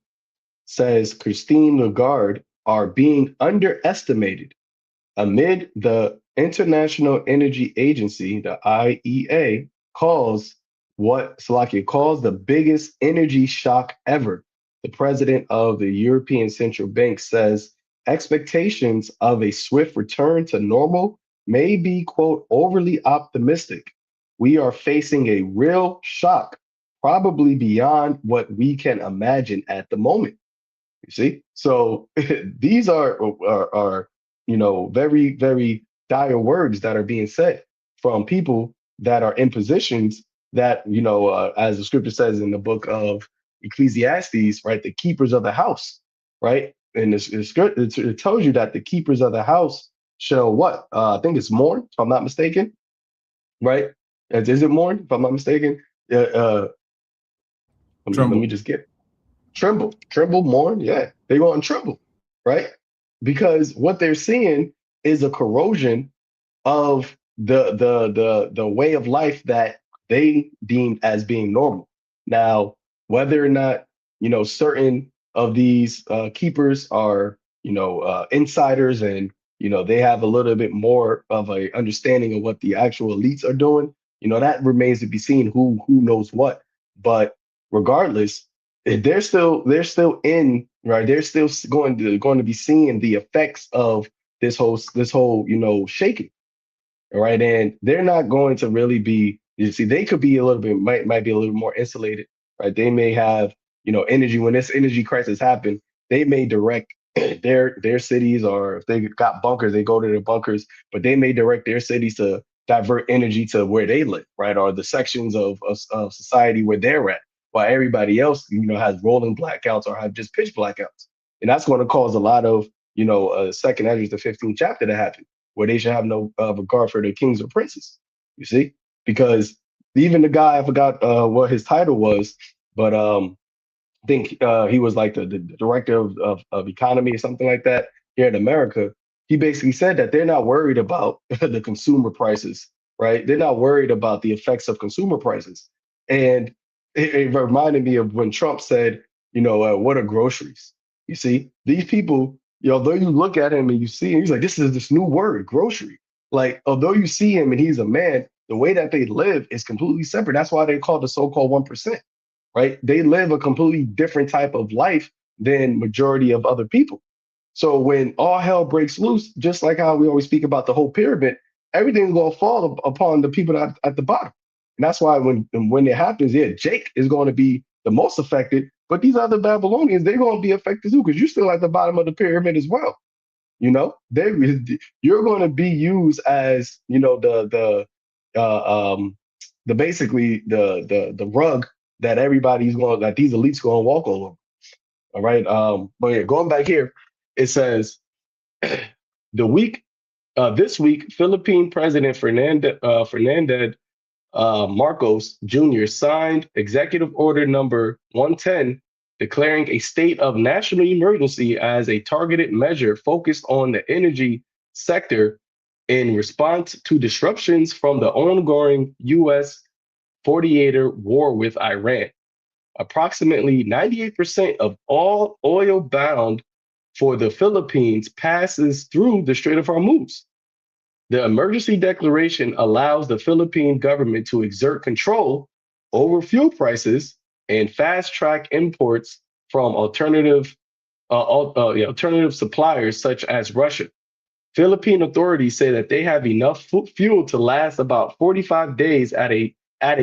[SPEAKER 2] says Christine Lagarde, are being underestimated amid the International Energy Agency, the IEA, calls what Slovakia calls the biggest energy shock ever. the president of the European Central Bank, says expectations of a swift return to normal may be, quote, overly optimistic. We are facing a real shock, probably beyond what we can imagine at the moment. You see, so these are very, very dire words that are being said from people that are in positions that, as the scripture says in the book of Ecclesiastes, right, the keepers of the house, right, and it tells you that the keepers of the house shall what? I think it's mourn, if I'm not mistaken, right? Is it mourn, if I'm not mistaken? Let
[SPEAKER 1] Tremble.
[SPEAKER 2] me just get tremble, mourn. Yeah, they go and tremble, right? Because what they're seeing is a corrosion of the way of life that they deemed as being normal. Now, whether or not certain of these keepers are insiders, and they have a little bit more of a understanding of what the actual elites are doing, that remains to be seen. Who knows what? But regardless, they're still in, right. They're still going to be seeing the effects of this whole shaking. All right. And they're not going to really be, you see, they could be a little bit, might be a little more insulated, right? They may have, energy. When this energy crisis happen, they may direct their cities, or if they got bunkers, they go to their bunkers, but they may direct their cities to divert energy to where they live, right? Or the sections of society where they're at, while everybody else, has rolling blackouts or have just pitch blackouts. And that's going to cause a lot of, second Ezra, the 15th chapter to happen, where they should have no regard for their kings or princes. You see, because even the guy, I forgot what his title was, but I think he was like the director of economy or something like that here in America. He basically said that they're not worried about the consumer prices, right? They're not worried about the effects of consumer prices. And it reminded me of when Trump said, what are groceries? You see, these people, although you look at him and you see him, he's like, this is this new word, grocery. Like, although you see him and he's a man, the way that they live is completely separate. That's why they call the so-called 1%, right? They live a completely different type of life than majority of other people. So when all hell breaks loose, just like how we always speak about the whole pyramid, everything's going to fall upon the people at the bottom. And that's why when it happens, yeah, Jake is going to be the most affected, but these other Babylonians, they're going to be affected too, because you're still at the bottom of the pyramid as well. You're going to be used as, the basically the rug that that these elites going to walk all over. All right. But yeah, going back here, it says this week, Philippine President Fernandez Marcos Jr. signed Executive Order number 110, declaring a state of national emergency as a targeted measure focused on the energy sector in response to disruptions from the ongoing U.S. 48-hour war with Iran. Approximately 98% of all oil bound for the Philippines passes through the Strait of Hormuz. The emergency declaration allows the Philippine government to exert control over fuel prices and fast-track imports from alternative suppliers such as Russia. Philippine authorities say that they have enough fuel to last about 45 days at a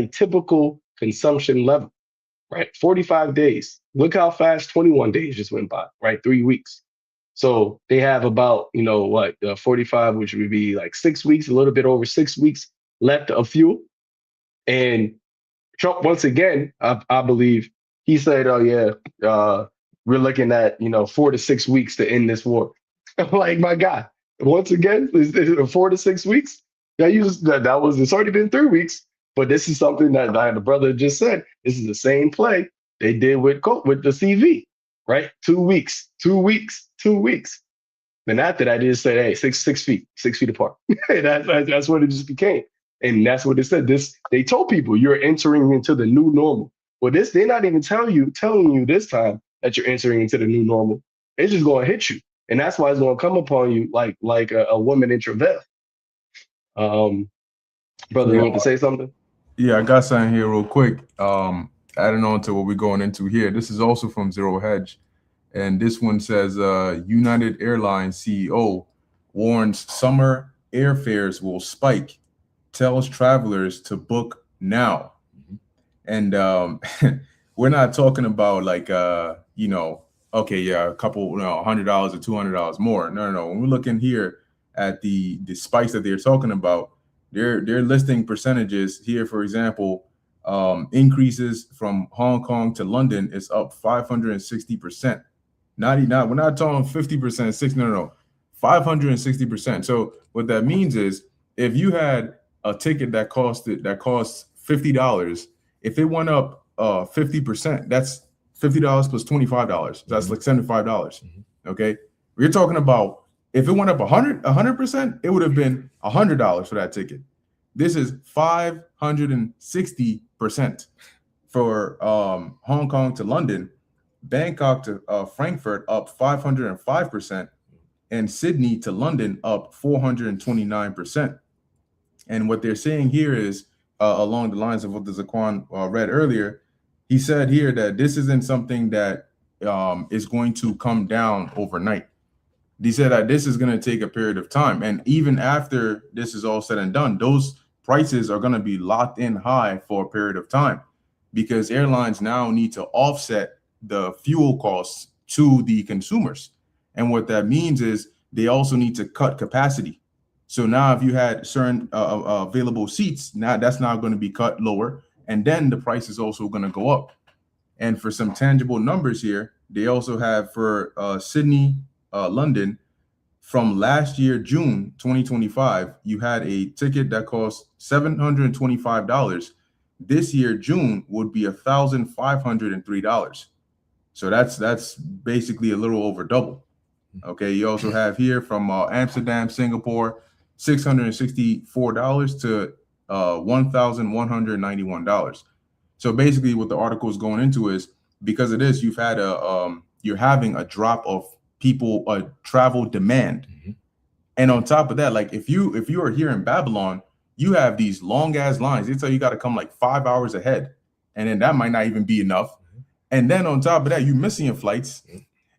[SPEAKER 2] typical consumption level, right? 45 days. Look how fast 21 days just went by, right? 3 weeks. So they have about, 45, which would be like 6 weeks, a little bit over 6 weeks left of fuel. And Trump, once again, I believe he said, oh, yeah, we're looking at, 4 to 6 weeks to end this war. Like, my God, once again, is 4 to 6 weeks? It's already been 3 weeks. But this is something that the brother just said. This is the same play they did with the CV, right? 2 weeks, 2 weeks, 2 weeks. Then after that, they just said, hey, 6 feet, 6 feet apart. That's what it just became. And that's what it said. They told people you're entering into the new normal. Well, they're not even telling you this time that you're entering into the new normal. It's just going to hit you. And that's why it's going to come upon you like a woman in travail. Brother, you want to say something?
[SPEAKER 1] Yeah, I got something here real quick. adding on to what we're going into here, this is also from Zero Hedge. And this one says United Airlines CEO warns summer airfares will spike, tells travelers to book now. And we're not talking about like, okay, yeah, a couple, $100 or $200 more. No. When we're looking here at the spikes that they're talking about, they're listing percentages here. For example, increases from Hong Kong to London is up 560%. We're not talking 50%, 60, no, 560%. So what that means is if you had a ticket that costs $50, if it went up 50%, that's $50 plus $25. That's like $75. Okay. We're talking about if it went up 100%, it would have been $100 for that ticket. This is 560% for Hong Kong to London. Bangkok to Frankfurt up 505%, and Sydney to London up 429%. And what they're saying here is along the lines of what the Zaquan read earlier. He said here that this isn't something that is going to come down overnight. He said that this is going to take a period of time, and even after this is all said and done, those prices are going to be locked in high for a period of time because airlines now need to offset the fuel costs to the consumers. And what that means is they also need to cut capacity. So now if you had certain available seats, now that's now going to be cut lower. And then the price is also going to go up. And for some tangible numbers here, they also have for Sydney, London, from last year, June 2025, you had a ticket that cost $725. This year, June, would be $1,503. So that's basically a little over double. Okay, you also have here from Amsterdam, Singapore, $664 to $1,191. So basically, what the article is going into is because of this, you've had you're having a drop of people travel demand, and on top of that, like if you are here in Babylon, you have these long ass lines. They tell you got to come like 5 hours ahead, and then that might not even be enough. And then on top of that, you're missing your flights.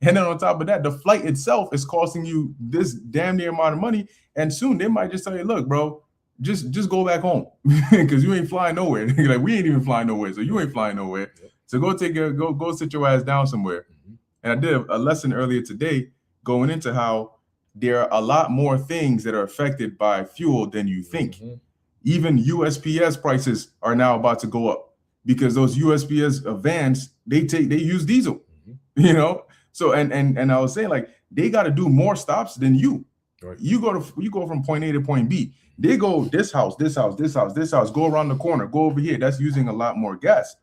[SPEAKER 1] And then on top of that, the flight itself is costing you this damn near amount of money. And soon they might just tell you, look, bro, just go back home because you ain't flying nowhere. Like we ain't even flying nowhere. So you ain't flying nowhere. So go sit your ass down somewhere. And I did a lesson earlier today going into how there are a lot more things that are affected by fuel than you think. Even USPS prices are now about to go up because those USPS vans, they use diesel, So and I was saying like they got to do more stops than you. Right. You go from point A to point B. They go this house, go around the corner, go over here. That's using a lot more gas.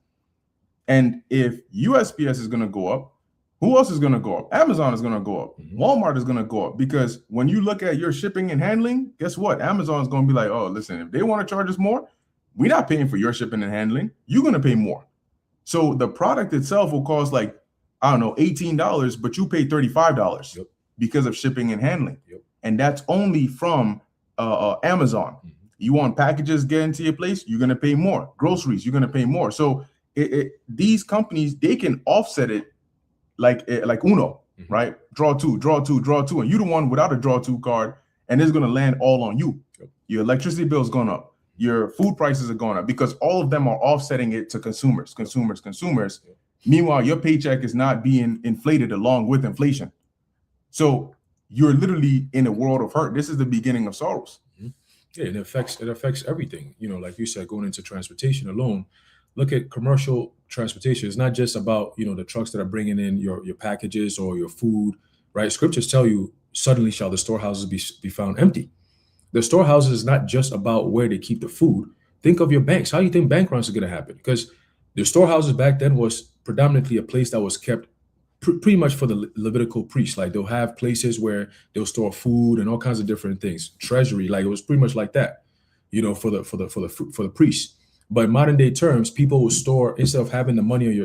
[SPEAKER 1] And if USPS is going to go up, who else is going to go up? Amazon is going to go up. Walmart is going to go up because when you look at your shipping and handling, guess what? Amazon is going to be like, oh, listen, if they want to charge us more, we're not paying for your shipping and handling. You're going to pay more. So the product itself will cost like, I don't know, $18, but you pay $35 because of shipping and handling. And that's only from Amazon. You want packages getting to your place, you're going to pay more. Groceries, you're going to pay more. So these companies, they can offset it like Uno, right? Draw two. And you're the one without a draw two card, and it's going to land all on you. Your electricity bill is going up. Your food prices are going up because all of them are offsetting it to consumers. Meanwhile, your paycheck is not being inflated along with inflation. So you're literally in a world of hurt. This is the beginning of sorrows.
[SPEAKER 4] Yeah, it affects everything. Like you said, going into transportation alone, look at commercial transportation. It's not just about, the trucks that are bringing in your packages or your food, right? Scriptures tell you, suddenly shall the storehouses be found empty. The storehouses is not just about where they keep the food. Think of your banks. How do you think bank runs are going to happen? Because the storehouses back then was predominantly a place that was kept pretty much for the Levitical priests. Like they'll have places where they'll store food and all kinds of different things. Treasury, like it was pretty much like that, for the priests. But in modern day terms, people will store, instead of having the money on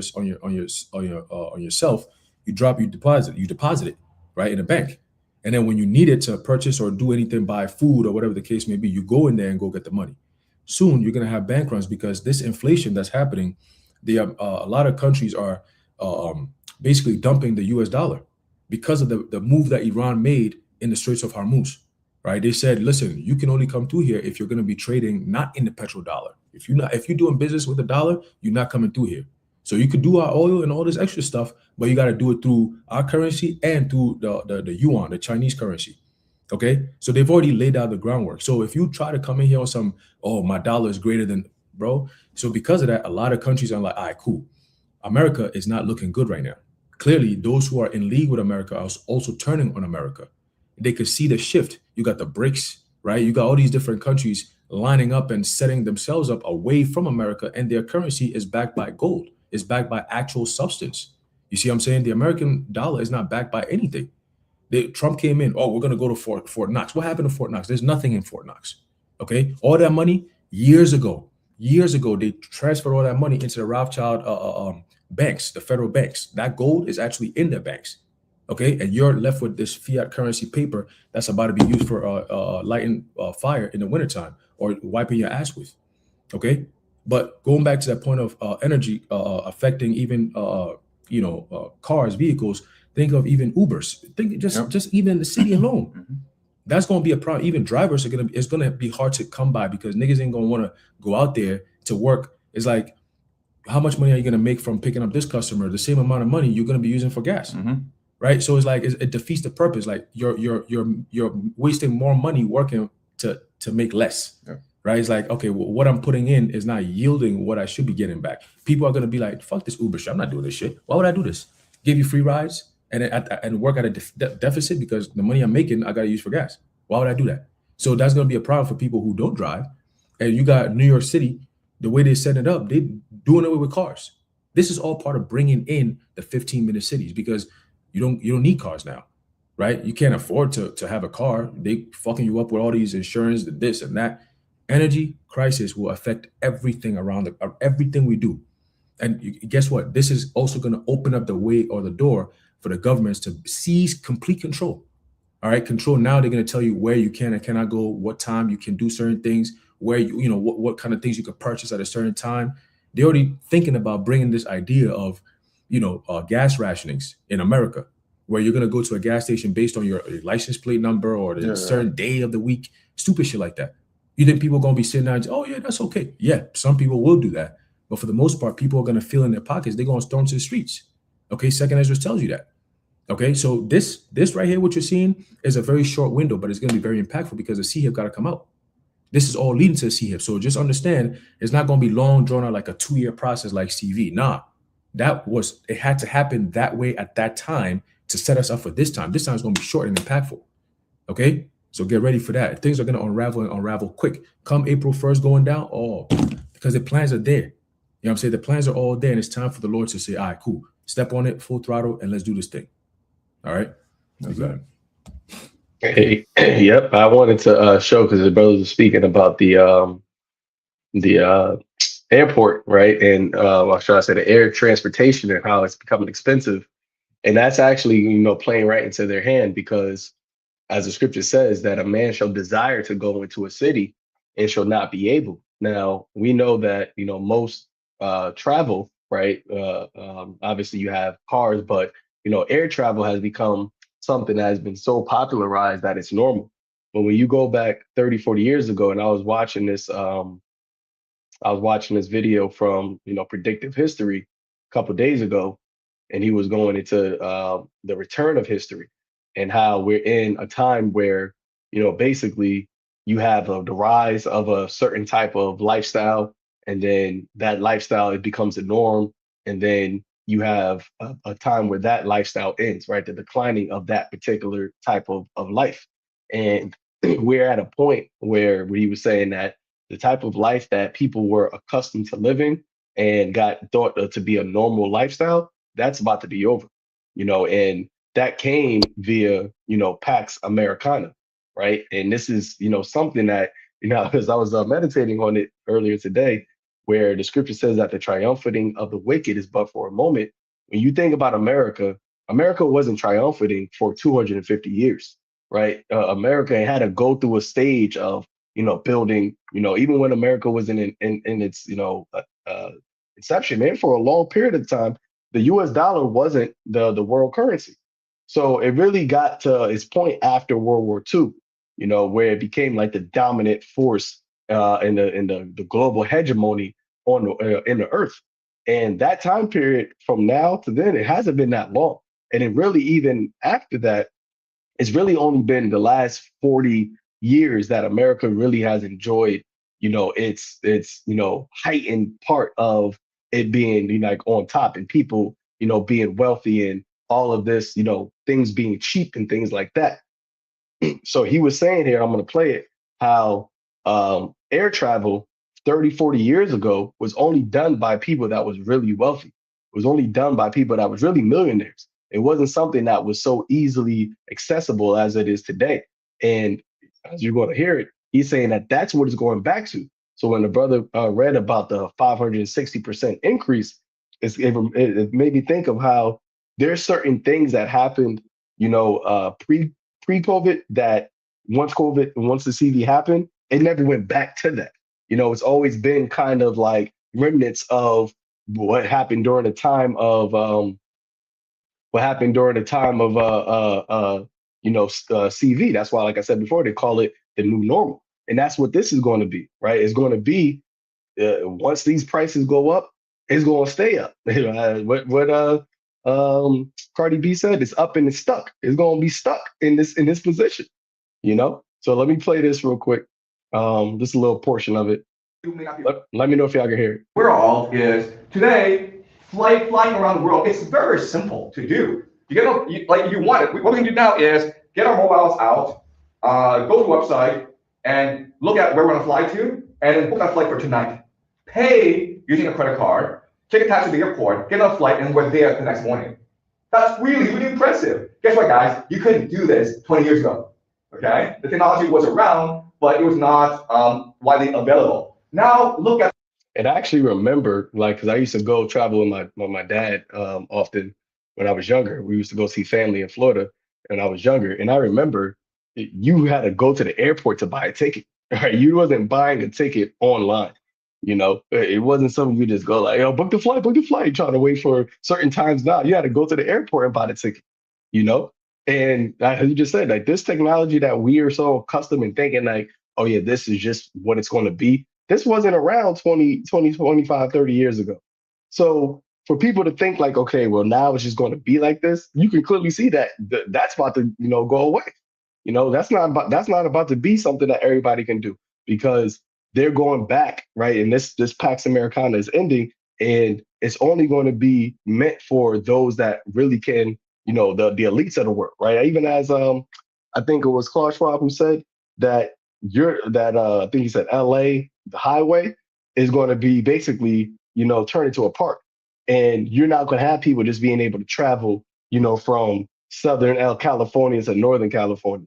[SPEAKER 4] yourself, you deposit it right in a bank. And then when you need it to purchase or do anything, buy food or whatever the case may be, you go in there and go get the money. Soon you're going to have bank runs because this inflation that's happening, A lot of countries are basically dumping the U.S. dollar because of the move that Iran made in the Straits of Hormuz. Right? They said, listen, you can only come through here if you're going to be trading not in the petrodollar. If you're doing business with the dollar, you're not coming through here. So you could do our oil and all this extra stuff, but you got to do it through our currency and through the yuan, the Chinese currency. Okay, so they've already laid out the groundwork. So if you try to come in here on some, oh, my dollar is greater than, bro. So because of that, a lot of countries are like, all right, cool. America is not looking good right now. Clearly, those who are in league with America are also turning on America. They could see the shift. You got the BRICS, right? You got all these different countries lining up and setting themselves up away from America, and their currency is backed by gold. It's backed by actual substance. You see what I'm saying? The American dollar is not backed by anything. Trump came in. Oh, we're going to go to Fort Knox. What happened to Fort Knox? There's nothing in Fort Knox. Okay, all that money years ago, they transferred all that money into the Rothschild banks, the federal banks. That gold is actually in their banks. Okay, and you're left with this fiat currency paper that's about to be used for lighting fire in the wintertime or wiping your ass with. Okay, but going back to that point of energy affecting even cars, vehicles. Think of even Ubers. Think just even the city alone. That's going to be a problem. Even drivers it's going to be hard to come by because niggas ain't going to want to go out there to work. It's like, how much money are you going to make from picking up this customer? The same amount of money you're going to be using for gas, right? So it's like it defeats the purpose. Like you're wasting more money working to make less, right? It's like, okay, well, what I'm putting in is not yielding what I should be getting back. People are going to be like, fuck this Uber shit. I'm not doing this shit. Why would I do this? Give you free rides and work at a deficit because the money I'm making, I got to use for gas. Why would I do that? So that's going to be a problem for people who don't drive. And you got New York City, the way they set it up, they doing away with cars. This is all part of bringing in the 15-minute cities because you don't need cars now, right? You can't afford to have a car. They fucking you up with all these insurance, this and that. Energy crisis will affect everything around everything we do. And guess what? This is also going to open up the way or the door for the governments to seize complete control. All right, control. Now they're going to tell you where you can and cannot go, what time you can do certain things, where what kind of things you could purchase at a certain time. They're already thinking about bringing this idea of, gas rationings in America, where you're going to go to a gas station based on your license plate number or the certain day of the week, stupid shit like that. You think people are going to be sitting there and say, oh yeah, that's okay. Yeah, some people will do that. But for the most part, people are going to feel in their pockets. They're going to storm to the streets. Okay, Second Ezra tells you that. Okay, so this right here, what you're seeing is a very short window, but it's going to be very impactful because the CHIP got to come out. This is all leading to the CHIP. So just understand, it's not going to be long, drawn out like a 2-year process like CV. Nah, it had to happen that way at that time to set us up for this time. This time is going to be short and impactful. Okay, so get ready for that. Things are going to unravel quick. Come April 1st going down, because the plans are there. You know what I'm saying? The plans are all there, and it's time for the Lord to say, all right, cool. Step on it, full throttle, and let's do this thing. All right? Exactly.
[SPEAKER 2] Hey, yep. I wanted to show, because the brothers were speaking about the airport, right? And or should I say the air transportation and how it's becoming expensive. And that's actually, playing right into their hand because as the scripture says, that a man shall desire to go into a city and shall not be able. Now, we know that, most travel, right? Obviously, you have cars, but, air travel has become something that has been so popularized that it's normal. But when you go back 30, 40 years ago, and I was watching this video from, Predictive History a couple of days ago, and he was going into the return of history and how we're in a time where, basically you have the rise of a certain type of lifestyle, and then that lifestyle, it becomes the norm. And then you have a time where that lifestyle ends, right? The declining of that particular type of life. And we're at a point where he was saying that the type of life that people were accustomed to living and got thought to be a normal lifestyle, that's about to be over, and that came via, Pax Americana, right? And this is, something that, because I was meditating on it earlier today, where the scripture says that the triumphing of the wicked is but for a moment. When you think about America, America wasn't triumphing for 250 years, right? America had to go through a stage of, building, even when America was in its, inception and for a long period of time, the US dollar wasn't the world currency. So it really got to its point after World War II, where it became like the dominant force in the global hegemony on in the earth. And that time period from now to then, it hasn't been that long. And it really, even after that, it's really only been the last 40 years that America really has enjoyed, its heightened part of it being like on top and people, being wealthy and all of this, things being cheap and things like that. So he was saying here, I'm going to play it, how air travel 30, 40 years ago was only done by people that was really wealthy. It was only done by people that was really millionaires. It wasn't something that was so easily accessible as it is today. And as you're going to hear it, he's saying that that's what it's going back to. So when the brother read about the 560% increase, it made me think of how there's certain things that happened, pre-COVID, that once the CV happened, it never went back to that. It's always been kind of like remnants of what happened during the time of CV. That's why, like I said before, they call it the new normal, and that's what this is going to be, right? It's going to be once these prices go up, it's going to stay up. What Cardi B said, it's up and it's stuck. It's going to be stuck in this position, So let me play this real quick. Just a little portion of it. Let me know if y'all can hear it.
[SPEAKER 5] World is today flying around the world. It's very simple to do. You want it. What we can do now is get our mobiles out, go to the website, and look at where we're gonna fly to, and then book that flight for tonight. Pay using a credit card, take a taxi to the airport, get on a flight, and we're there the next morning. That's really, really impressive. Guess what, guys? You couldn't do this 20 years ago. Okay, the technology was around, but it was not widely available. Now look at.
[SPEAKER 2] And I actually remember, because I used to go travel with my dad often when I was younger. We used to go see family in Florida when I was younger, and I remember you had to go to the airport to buy a ticket. Right, you wasn't buying a ticket online. It wasn't something you just go like, book the flight, trying to wait for certain times. Now you had to go to the airport and buy the ticket. And as you just said, like this technology that we are so accustomed and thinking like, oh yeah, this is just what it's going to be. This wasn't around 25, 30 years ago. So for people to think like, okay, well now it's just going to be like this, you can clearly see that that's about to, go away. That's not about to be something that everybody can do, because they're going back, right? And this Pax Americana is ending, and it's only going to be meant for those that really can, the elites of the world, right? Even as I think it was Klaus Schwab who said that I think he said LA, the highway is going to be basically, turned into a park. And you're not going to have people just being able to travel, from Southern California to Northern California,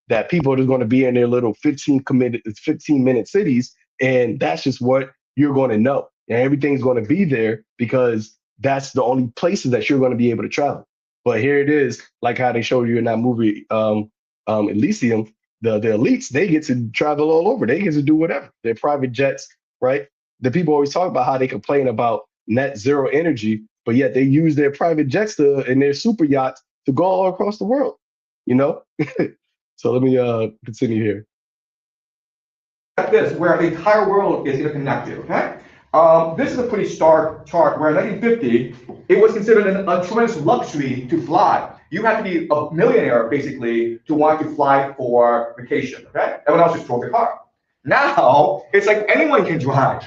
[SPEAKER 2] that people are just going to be in their little 15-minute cities. And that's just what you're going to know. And everything's going to be there because that's the only places that you're going to be able to travel. But here it is, like how they showed you in that movie, Elysium. The elites, they get to travel all over. They get to do whatever. Their private jets, right? The people always talk about how they complain about net zero energy, but yet they use their private jets and their super yachts to go all across the world, So let me continue here.
[SPEAKER 5] At this, where the entire world is interconnected, okay? This is a pretty stark chart where in 1950, it was considered a tremendous luxury to fly. You had to be a millionaire, basically, to want to fly for vacation, okay? Everyone else just drove their car. Now, it's like anyone can drive.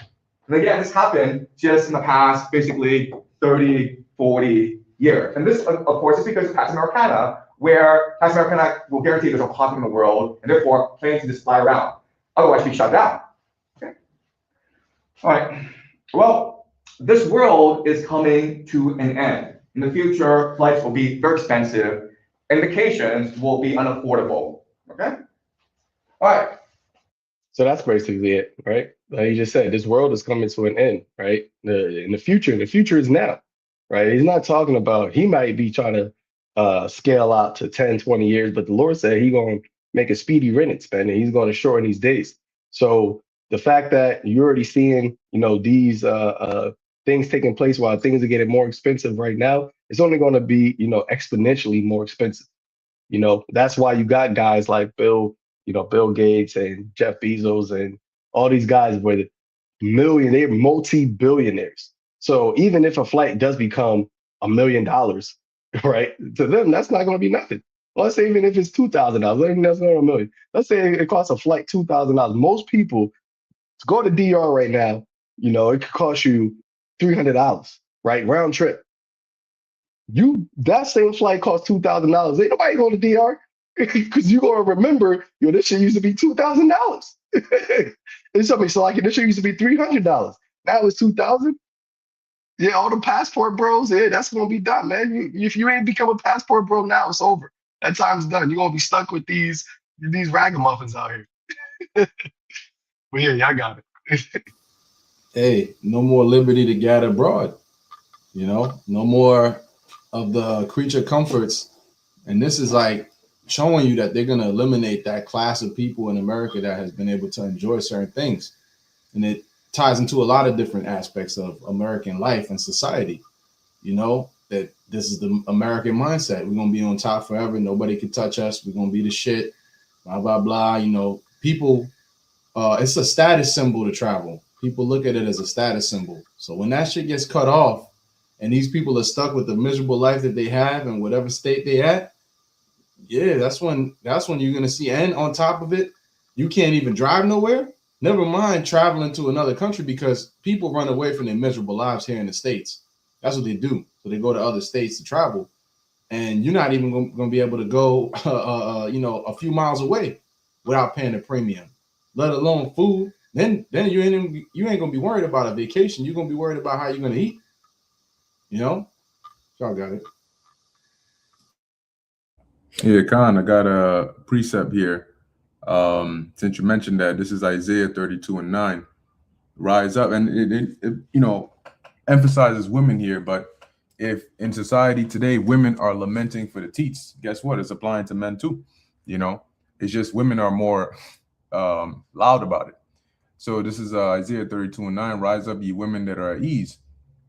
[SPEAKER 5] And again, this happened just in the past, basically, 30, 40 years. And this, of course, is because of Pax Americana, where Pax Americana will guarantee there's a pocket in the world, and therefore, planes can just fly around. Otherwise, be shut down. Okay. All right. Well, this world is coming to an end. In the future, flights will be very expensive, and vacations will be unaffordable. Okay? All right.
[SPEAKER 2] So that's basically it, right? Like you just said, this world is coming to an end, right? In the future is now, right? He's not talking about, he might be trying to scale out to 10, 20 years, but the Lord said he's going to make a speedy riddance, man, and he's going to shorten these days. So the fact that you're already seeing, these things taking place while things are getting more expensive right now, it's only going to be, exponentially more expensive. That's why you got guys like Bill Gates and Jeff Bezos and all these guys with they're multi-billionaires. So even if a flight does become $1 million, right, to them, that's not going to be nothing. Let's say even if it's $2,000, let's say that's not $1 million. Let's say it costs a flight $2,000. Most people to go to DR right now, it could cost you $300, right, round trip. That same flight costs $2,000. Ain't nobody going to DR because you're gonna remember, this shit used to be $2,000. It's something so like this shit used to be $300. Now it's 2,000. Yeah, all the passport bros, yeah, that's gonna be done, man. If you ain't become a passport bro now, it's over. That time's done. You're gonna be stuck with these ragamuffins out here. But yeah, y'all got it.
[SPEAKER 3] Hey, no more liberty to gather abroad. No more of the creature comforts. And this is like showing you that they're going to eliminate that class of people in America that has been able to enjoy certain things. And it ties into a lot of different aspects of American life and society. That this is the American mindset. We're going to be on top forever. Nobody can touch us. We're going to be the shit, blah, blah, blah. People, it's a status symbol to travel. People look at it as a status symbol. So when that shit gets cut off and these people are stuck with the miserable life that they have in whatever state they at, yeah, that's when you're gonna see. And on top of it, you can't even drive nowhere. Never mind traveling to another country, because people run away from their miserable lives here in the States. That's what they do. So they go to other states to travel, and you're not even going to be able to go, a few miles away without paying a premium, let alone food. Then you ain't gonna be worried about a vacation. You're gonna be worried about how you're gonna eat. Y'all got it.
[SPEAKER 1] Yeah, Khan, I got a precept here. Since you mentioned that, this is Isaiah 32:9. Rise up, and it emphasizes women here. But if in society today women are lamenting for the teats, guess what? It's applying to men too. It's just women are more loud about it. So this is Isaiah 32:9. Rise up, ye women that are at ease.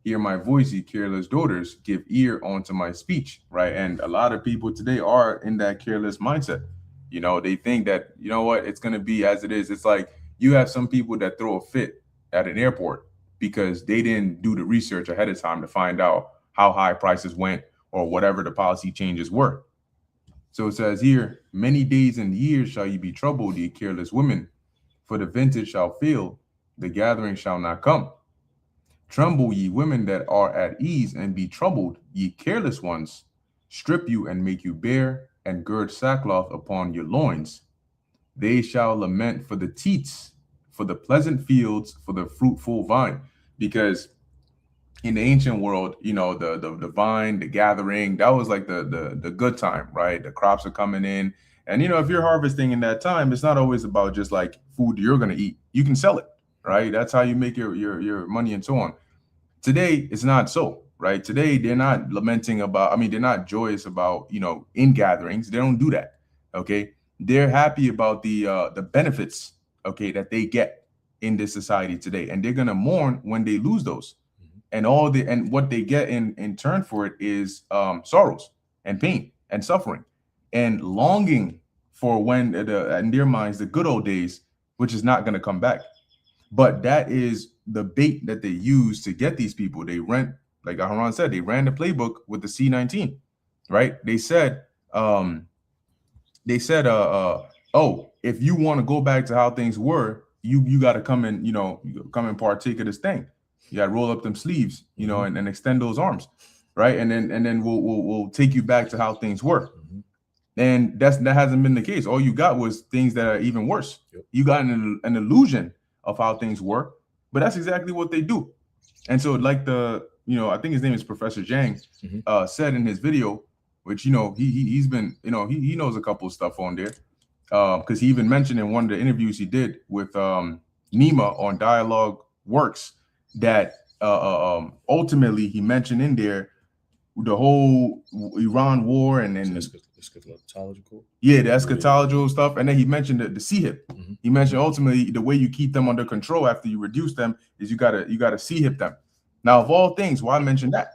[SPEAKER 1] Hear my voice, ye careless daughters. Give ear unto my speech, right? And a lot of people today are in that careless mindset. They think that, it's going to be as it is. It's like you have some people that throw a fit at an airport because they didn't do the research ahead of time to find out how high prices went or whatever the policy changes were. So it says here, many days and years shall ye be troubled, ye careless women. For the vintage shall fail, the gathering shall not come. Tremble, ye women that are at ease, and be troubled, ye careless ones. Strip you and make you bare, and gird sackcloth upon your loins. They shall lament for the teats, for the pleasant fields, for the fruitful vine. Because in the ancient world, the vine, the gathering, that was like the good time, right? The crops are coming in. And, if you're harvesting in that time, it's not always about just like food you're going to eat. You can sell it, right? That's how you make your money and so on. Today, it's not so, right? Today, they're not lamenting about, they're not joyous about, in gatherings. They don't do that, okay? They're happy about the benefits, okay, that they get in this society today. And they're going to mourn when they lose those. And what they get in turn for it is sorrows and pain and suffering and longing for when in their minds the good old days, which is not going to come back. But that is the bait that they use to get these people. They rent, like Aharon said, they ran the playbook with the C-19, right? They said, oh, if you want to go back to how things were, you got to come and partake of this thing. You got to roll up them sleeves, and extend those arms, right? And then we'll take you back to how things were. And that hasn't been the case. All you got was things that are even worse. Yep. You got an illusion of how things were, but that's exactly what they do. And so, like I think his name is Professor Zhang, said in his video, which he's been, he knows a couple of stuff on there, because he even mentioned in one of the interviews he did with Nima on Dialogue Works that ultimately he mentioned in there the whole Iran war and
[SPEAKER 4] eschatological.
[SPEAKER 1] Yeah, the eschatological stuff. And then he mentioned the C-hip.
[SPEAKER 4] Mm-hmm.
[SPEAKER 1] He mentioned ultimately the way you keep them under control after you reduce them is you gotta C-hip them. Now, of all things, why mention that?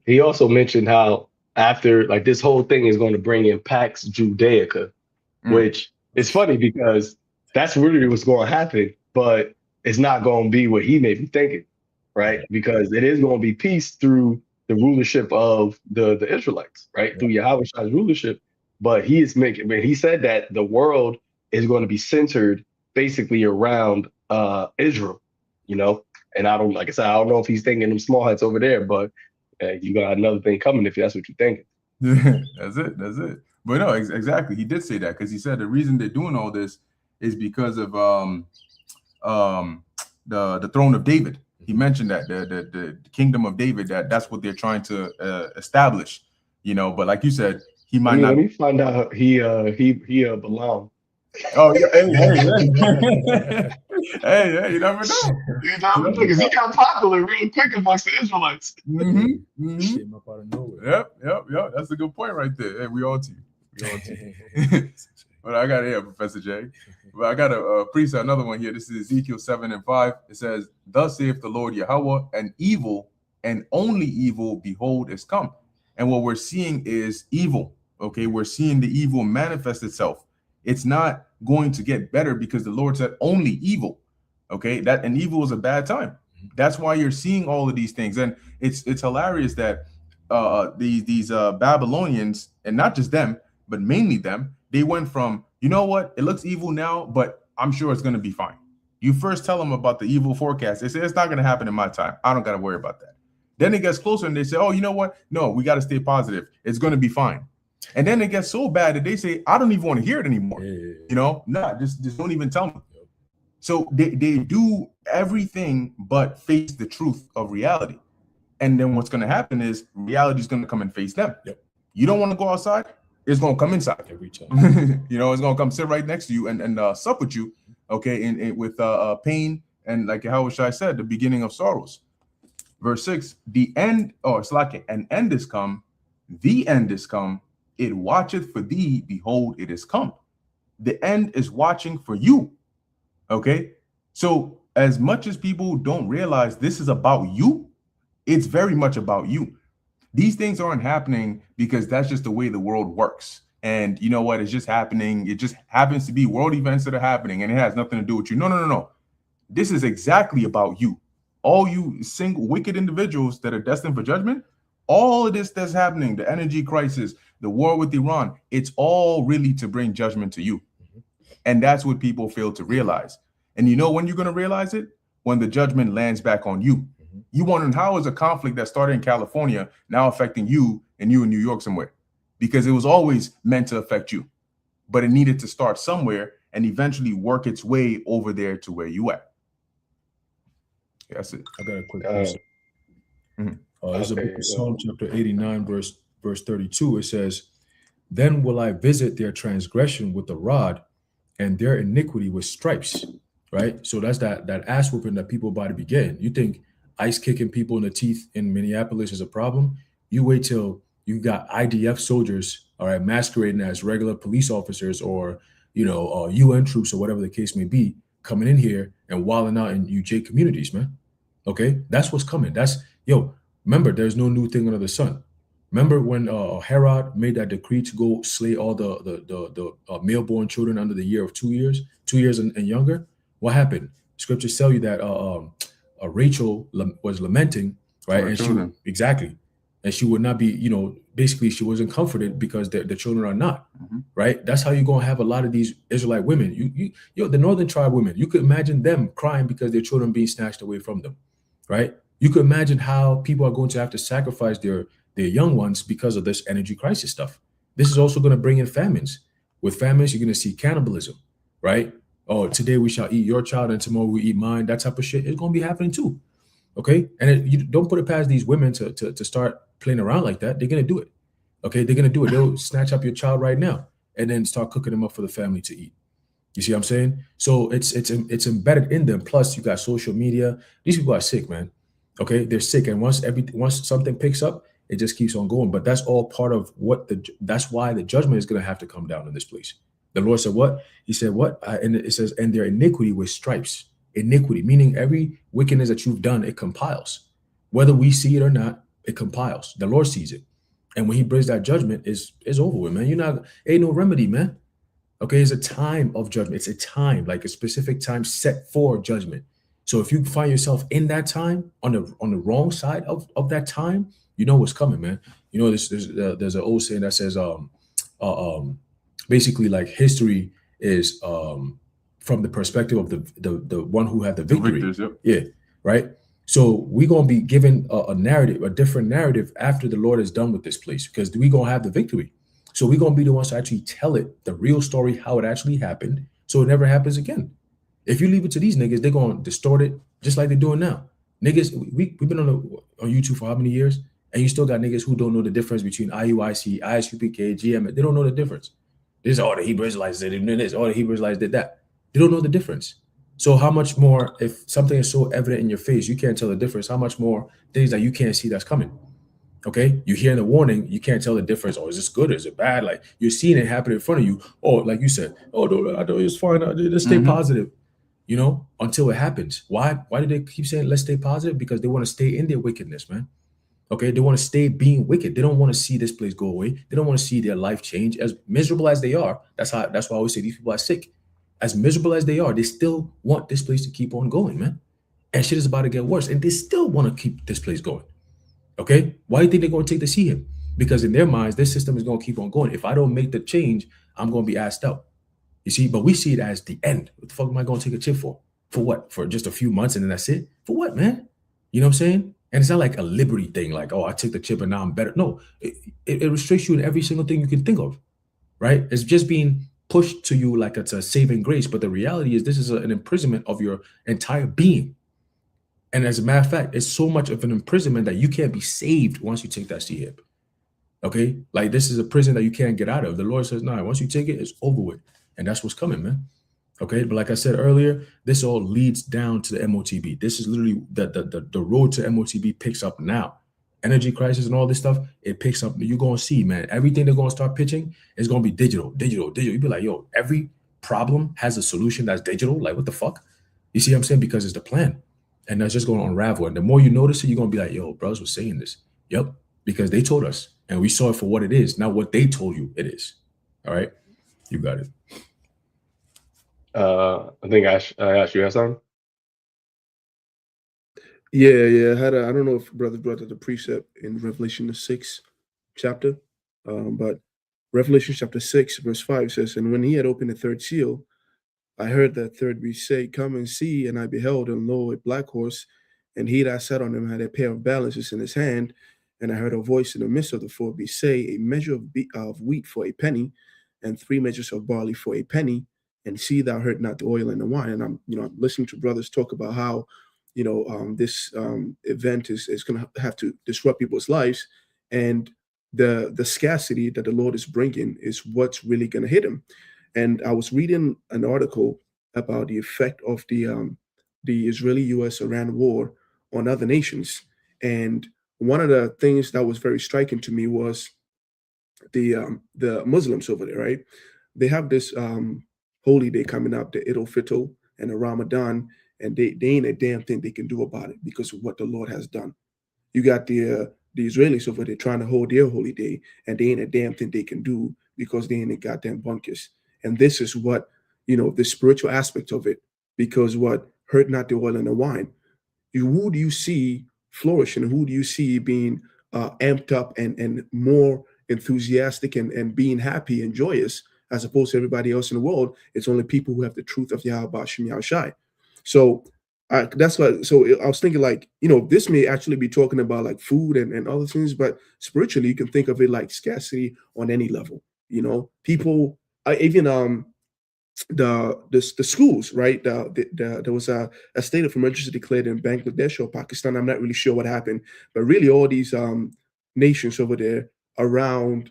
[SPEAKER 2] He also mentioned how after like this whole thing is going to bring in Pax Judaica, which is funny because that's really what's going to happen, but it's not going to be what he may be thinking, right? Because it is going to be peace through the rulership of the Israelites, right? Through Yahweh's rulership. But he said that the world is going to be centered basically around Israel, you know? And I don't know if he's thinking them small hats over there, but you got another thing coming if that's what you're thinking.
[SPEAKER 1] That's it. But no, exactly. He did say that because he said the reason they're doing all this is because of the throne of David. He mentioned that the kingdom of David, that's what they're trying to establish, you know. But like you said, he might not.
[SPEAKER 2] Let me find out he belong.
[SPEAKER 1] Oh yeah, hey, you never know.
[SPEAKER 2] Because he got popular real quick amongst the Israelites.
[SPEAKER 4] Came up out of nowhere.
[SPEAKER 1] Yep. That's a good point right there. Hey, we on to you. But I got here, Professor J. But I got a precept, another one here. This is Ezekiel 7:5. It says, "Thus saith the Lord Yahweh, an evil and only evil, behold, is come." And what we're seeing is evil. Okay, we're seeing the evil manifest itself. It's not going to get better because the Lord said only evil. Okay, that and evil is a bad time. That's why you're seeing all of these things, and it's hilarious that these Babylonians, and not just them, but mainly them, they went from, you know what, it looks evil now, but I'm sure it's going to be fine. You first tell them about the evil forecast. They say it's not going to happen in my time. I don't got to worry about that. Then it gets closer and they say, oh, you know what? No, we got to stay positive. It's going to be fine. And then it gets so bad that they say, I don't even want to hear it anymore. You know, just don't even tell me. So they do everything but face the truth of reality. And then what's going to happen is reality is going to come and face them. You don't want to go outside? It's going to come inside. Every time. You know, it's going to come sit right next to you and sup with you, okay, with pain and, like how Shai said, the beginning of sorrows. Verse 6, the end, it's like an end is come, the end is come, it watcheth for thee, behold, it is come. The end is watching for you, okay? So as much as people don't realize this is about you, it's very much about you. These things aren't happening because that's just the way the world works. And you know what? It's just happening. It just happens to be world events that are happening and it has nothing to do with you. No. This is exactly about you. All you single wicked individuals that are destined for judgment, all of this that's happening, the energy crisis, the war with Iran, it's all really to bring judgment to you. And that's what people fail to realize. And you know when you're going to realize it? When the judgment lands back on you. You wondering how is a conflict that started in California now affecting you and you in New York somewhere? Because it was always meant to affect you, but it needed to start somewhere and eventually work its way over there to where you at. Yeah, that's it.
[SPEAKER 4] I got a quick question. There's a book of Psalm chapter 89, verse 32. It says, "Then will I visit their transgression with the rod and their iniquity with stripes." Right? So that's that ass whooping that people about to begin. You think ice kicking people in the teeth in Minneapolis is a problem? You wait till you got IDF soldiers, all right, masquerading as regular police officers or, you know, UN troops or whatever the case may be, coming in here and wilding out in UJ communities, man. Okay, that's what's coming. Remember, there's no new thing under the sun. Remember when Herod made that decree to go slay all the male-born children under the year of 2 years and younger? What happened? Scriptures tell you that Rachel was lamenting, right? And and she would not be, basically she wasn't comforted because the children are not, right? That's how you're gonna have a lot of these Israelite women. The northern tribe women, you could imagine them crying because their children being snatched away from them, right? You could imagine how people are going to have to sacrifice their young ones because of this energy crisis stuff. This is also going to bring in famines. With famines, you're going to see cannibalism, right? Oh, today we shall eat your child and tomorrow we eat mine. That type of shit is going to be happening too. Okay. And you don't put it past these women to start playing around like that. They're going to do it. Okay. They're going to do it. They'll snatch up your child right now and then start cooking them up for the family to eat. You see what I'm saying? So it's embedded in them. Plus you got social media. These people are sick, man. Okay. They're sick. And once something picks up, It just keeps on going. But that's all part of that's why the judgment is going to have to come down in this place. The Lord said what? He said what? And it says, and their iniquity with stripes. Iniquity, meaning every wickedness that you've done, it compiles. Whether we see it or not, it compiles. The Lord sees it. And when he brings that judgment, it's over with, man. Ain't no remedy, man. Okay, it's a time of judgment. It's a time, like a specific time set for judgment. So if you find yourself in that time, on the wrong side of that time, you know what's coming, man. You know, there's an old saying that says, basically, like, history is from the perspective of the one who had the victory.
[SPEAKER 1] victors, yep.
[SPEAKER 4] Yeah, right. So we're gonna be given a narrative, a different narrative after the Lord is done with this place, because we're gonna have the victory. So we're gonna be the ones to actually tell it, the real story, how it actually happened, so it never happens again. If you leave it to these niggas, they're gonna distort it just like they're doing now. Niggas, we've been on YouTube for how many years? And you still got niggas who don't know the difference between IUIC, ISUPK, GM. They don't know the difference. This is all the Hebrew Israelites did this, all the Hebrew Israelites did that. They don't know the difference. So how much more, if something is so evident in your face, you can't tell the difference, how much more things that you can't see that's coming? Okay, you hear the warning, you can't tell the difference. Oh, is this good or is it bad? Like, you're seeing it happen in front of you. Oh, like you said, oh, no, I know it's fine. Let's stay positive, you know, until it happens. Why do they keep saying let's stay positive? Because they want to stay in their wickedness, man. Okay, they want to stay being wicked. They don't want to see this place go away. They don't want to see their life change. As miserable as they are, that's why I always say these people are sick. As miserable as they are, they still want this place to keep on going, man. And shit is about to get worse, and they still want to keep this place going. Okay, why do you think they're going to take to see him? Because in their minds, this system is going to keep on going. If I don't make the change, I'm going to be asked out. You see, but we see it as the end. What the fuck am I going to take a chip for? For what? For just a few months and then that's it? For what, man? You know what I'm saying? And it's not like a liberty thing, like, oh, I took the chip and now I'm better. No, it restricts you in every single thing you can think of, right? It's just being pushed to you like it's a saving grace. But the reality is this is an imprisonment of your entire being. And as a matter of fact, it's so much of an imprisonment that you can't be saved once you take that C-hip. Okay? Like, this is a prison that you can't get out of. The Lord says, nah, once you take it, it's over with. And that's what's coming, man. Okay? But like I said earlier, this all leads down to the MOTB. This is literally the road to MOTB picks up now. Energy crisis and all this stuff, it picks up. You're going to see, man, everything they're going to start pitching is going to be digital. You'd be like, yo, every problem has a solution that's digital. Like, what the fuck? You see what I'm saying? Because it's the plan. And that's just going to unravel. And the more you notice it, you're going to be like, yo, bros was saying this. Yep. Because they told us. And we saw it for what it is, not what they told you it is. All right? You got it.
[SPEAKER 2] I think Ash you have something?
[SPEAKER 6] Yeah. I don't know if brother brought the precept in Revelation the 6th chapter, but Revelation chapter 6, verse 5 says, and when he had opened the third seal, I heard that third beast say, come and see, and I beheld, and lo, a black horse, and he that sat on him had a pair of balances in his hand, and I heard a voice in the midst of the four beasts say, a measure of wheat for a penny, and 3 measures of barley for a penny, and see thou hurt not the oil and the wine. And I'm listening to brothers talk about how, this event is going to have to disrupt people's lives, and the scarcity that the Lord is bringing is what's really going to hit him. And I was reading an article about the effect of the Israeli-U.S. Iran war on other nations. And one of the things that was very striking to me was the Muslims over there, right? They have this holy day coming up, the Eid al-Fitr and the Ramadan, and they ain't a damn thing they can do about it because of what the Lord has done. You got the Israelis over there trying to hold their holy day, and they ain't a damn thing they can do because they ain't a goddamn bunkers. And this is what, the spiritual aspect of it, because what hurt not the oil and the wine. Who do you see flourishing? Who do you see being amped up and more enthusiastic and being happy and joyous as opposed to everybody else in the world? It's only people who have the truth of Yahweh Shem Yahushai. So that's why. So I was thinking, like, this may actually be talking about like food and other things, but spiritually, you can think of it like scarcity on any level. People. Even the schools, right? There was a state of emergency declared in Bangladesh or Pakistan. I'm not really sure what happened, but really all these nations over there around,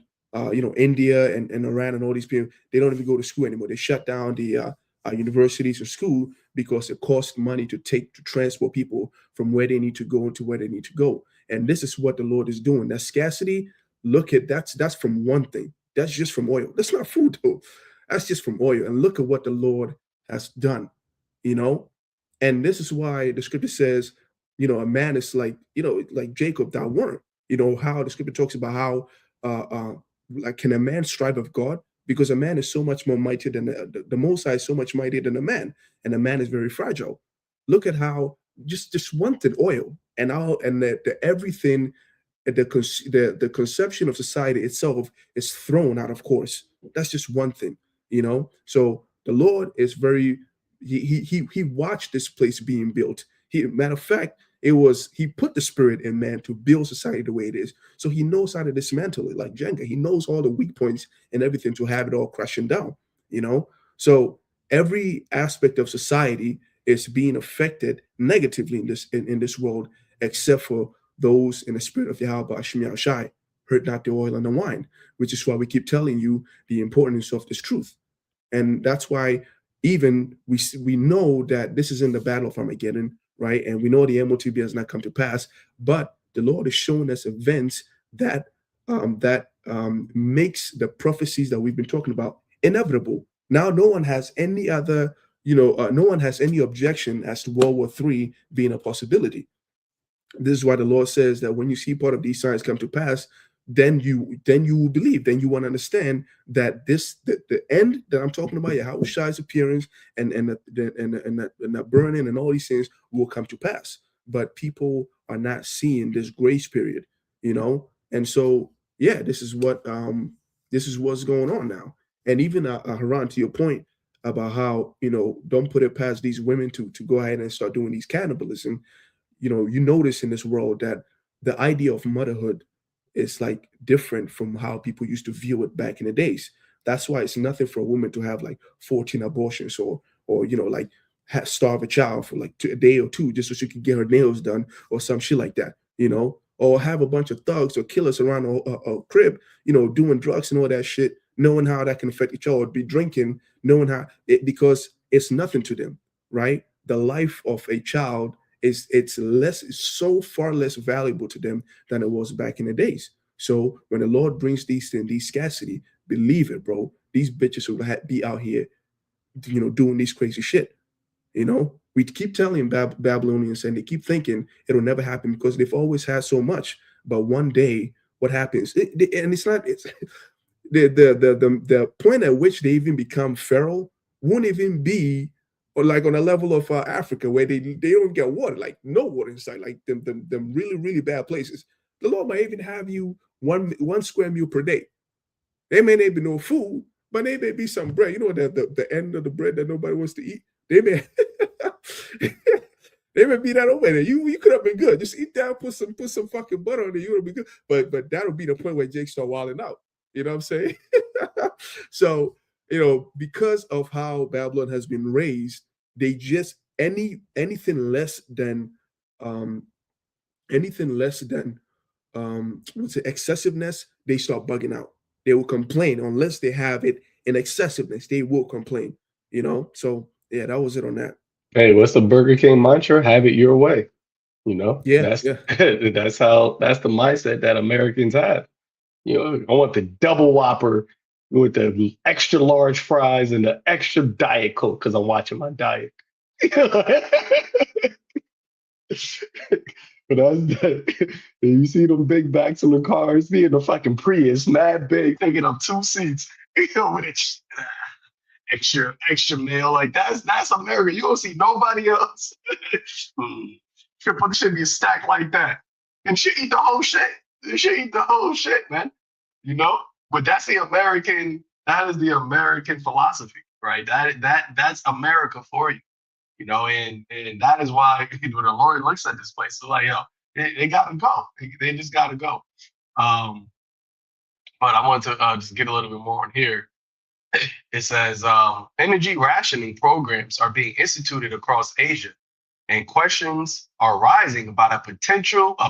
[SPEAKER 6] India and Iran and all these people, they don't even go to school anymore. They shut down the universities or school because it costs money to transport people from where they need to go into where they need to go. And this is what the Lord is doing. That scarcity, look at that's from one thing. That's just from oil. That's not food though. That's just from oil. And look at what the Lord has done, you know. And this is why the scripture says, you know, a man is like, you know, like Jacob, thou weren't. You know, how the scripture talks about how like, can a man strive with God? Because a man is so much more mighty than the Most High is so much mightier than a man, and a man is very fragile. Look at how just one thing, oil, and the everything, the conception of society itself is thrown out of course. That's just one thing, you know. So the Lord is very, he watched this place being built. Matter of fact, he put the spirit in man to build society the way it is. So he knows how to dismantle it like Jenga. He knows all the weak points and everything to have it all crashing down, you know. So every aspect of society is being affected negatively in this world, except for those in the spirit of Yahweh Hashem Shai, hurt not the oil and the wine, which is why we keep telling you the importance of this truth. And that's why even we know that this is in the battle of Armageddon, right? And we know the MOTB has not come to pass, but the Lord is showing us events that makes the prophecies that we've been talking about inevitable. Now, no one has any other, no one has any objection as to World War III being a possibility. This is why the Lord says that when you see part of these signs come to pass, then you will believe, then you want to understand that the end that I'm talking about, Yahweh Shai's appearance and that burning and all these things will come to pass. But people are not seeing this grace period, you know. And so, yeah, this is what's going on now. And even Haran, to your point about how, you know, don't put it past these women to go ahead and start doing these cannibalism. You know, you notice in this world that the idea of motherhood is like different from how people used to view it back in the days. That's why it's nothing for a woman to have like 14 abortions or you know, like starve a child for like a day or two just so she could get her nails done or some shit like that, you know, or have a bunch of thugs or killers around a crib, you know, doing drugs and all that shit, knowing how that can affect each other, or be drinking, knowing how because it's nothing to them, right? The life of a child it's so far less valuable to them than it was back in the days. So when the Lord brings these things, these scarcity, believe it, bro. These bitches will be out here, you know, doing these crazy shit. You know, we keep telling Babylonians, and they keep thinking it'll never happen because they've always had so much. But one day, what happens? And it's not. It's the point at which they even become feral won't even be or like on a level of Africa where they don't get water, like no water inside, like them really, really bad places. The Lord might even have you one square meal per day. There may not be no food, but there may be some bread. You know the end of the bread that nobody wants to eat. They may they may be that over there. You could have been good. Just eat that, put some fucking butter on it. You would be good. But that'll be the point where Jake start wilding out. You know what I'm saying? So, you know, because of how Babylon has been raised, they just anything less than excessiveness, they start bugging out. They will complain unless they have it in excessiveness. They will complain, you know. So yeah, that was it on that.
[SPEAKER 2] Hey, what's the Burger King mantra? Have it your way. You know,
[SPEAKER 6] Yeah,
[SPEAKER 2] that's
[SPEAKER 6] yeah.
[SPEAKER 2] that's the mindset that Americans have. You know, I want the double Whopper with the extra large fries and the extra Diet Coke because I'm watching my diet. But you see them big backs in the cars, see in the fucking Prius, mad big, taking up 2 seats, you know, with it, extra meal. Like that's America. You don't see nobody else. Should be stacked like that. And she eat the whole shit. She eat the whole shit, man. You know? But that is the American philosophy, right? That's America for you. You know, and that is why when the Lord looks at this place, it's like, yo, they gotta go. They just gotta go. But I want to just get a little bit more on here. It says energy rationing programs are being instituted across Asia, and questions are rising about a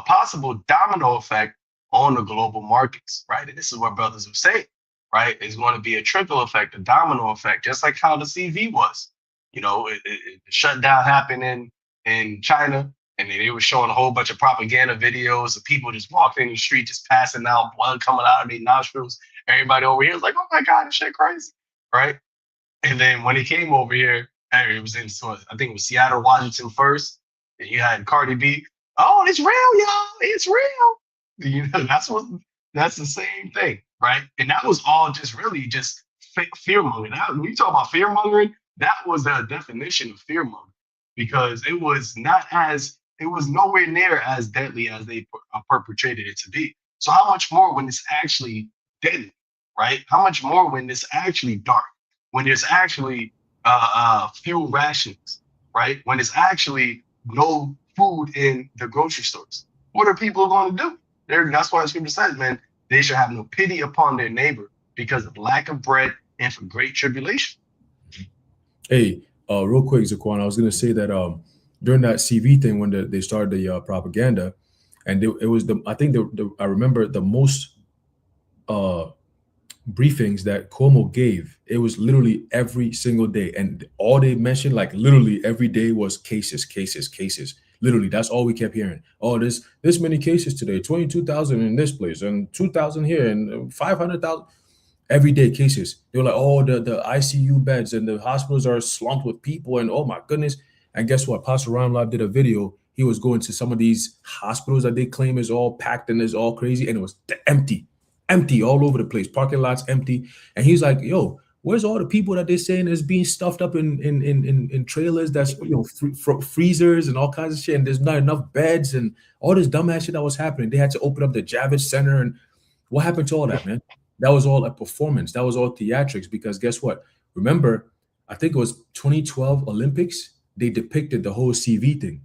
[SPEAKER 2] possible domino effect on the global markets, right? And this is what brothers have said, right? It's going to be a trickle effect, a domino effect, just like how the CV was. You know, the shutdown happened in China, And they were showing a whole bunch of propaganda videos of people just walking in the street, just passing out, blood coming out of their nostrils. Everybody over here was like, oh my God, this shit crazy, right? And then when he came over here, it was in, I think it was Seattle, Washington first. And you had Cardi B. Oh, it's real, y'all. It's real. You know, that's the same thing, right? And that was all just really just fear mongering. When you talk about fear mongering, that was the definition of fear mongering, because it was nowhere near as deadly as they perpetrated it to be. So how much more when it's actually deadly, right? How much more when it's actually dark, when there's actually fuel rations, right? When it's actually no food in the grocery stores. What are people going to do? That's why the scripture says, man, they should have no pity upon their neighbor because of lack of bread and for great tribulation.
[SPEAKER 4] Hey, real quick, Zaquan, I was going to say that during that CV thing, when they started the propaganda, and it was I think I remember the most briefings that Cuomo gave, it was literally every single day. And all they mentioned, like literally every day, was cases. Literally, that's all we kept hearing. Oh, this many cases today, 22,000 in this place and 2,000 here and 500,000. Everyday cases. They were like, oh, the ICU beds and the hospitals are slumped with people, and oh my goodness. And guess what? Pastor Ramlab did a video. He was going to some of these hospitals that they claim is all packed and is all crazy, and it was empty all over the place. Parking lots empty. And he's like, yo, where's all the people that they're saying is being stuffed up in trailers that's, you know, freezers and all kinds of shit, and there's not enough beds and all this dumbass shit that was happening. They had to open up the Javits Center, and what happened to all that, man? That was all a performance. That was all theatrics, because guess what? Remember, I think it was 2012 Olympics. They depicted the whole CV thing.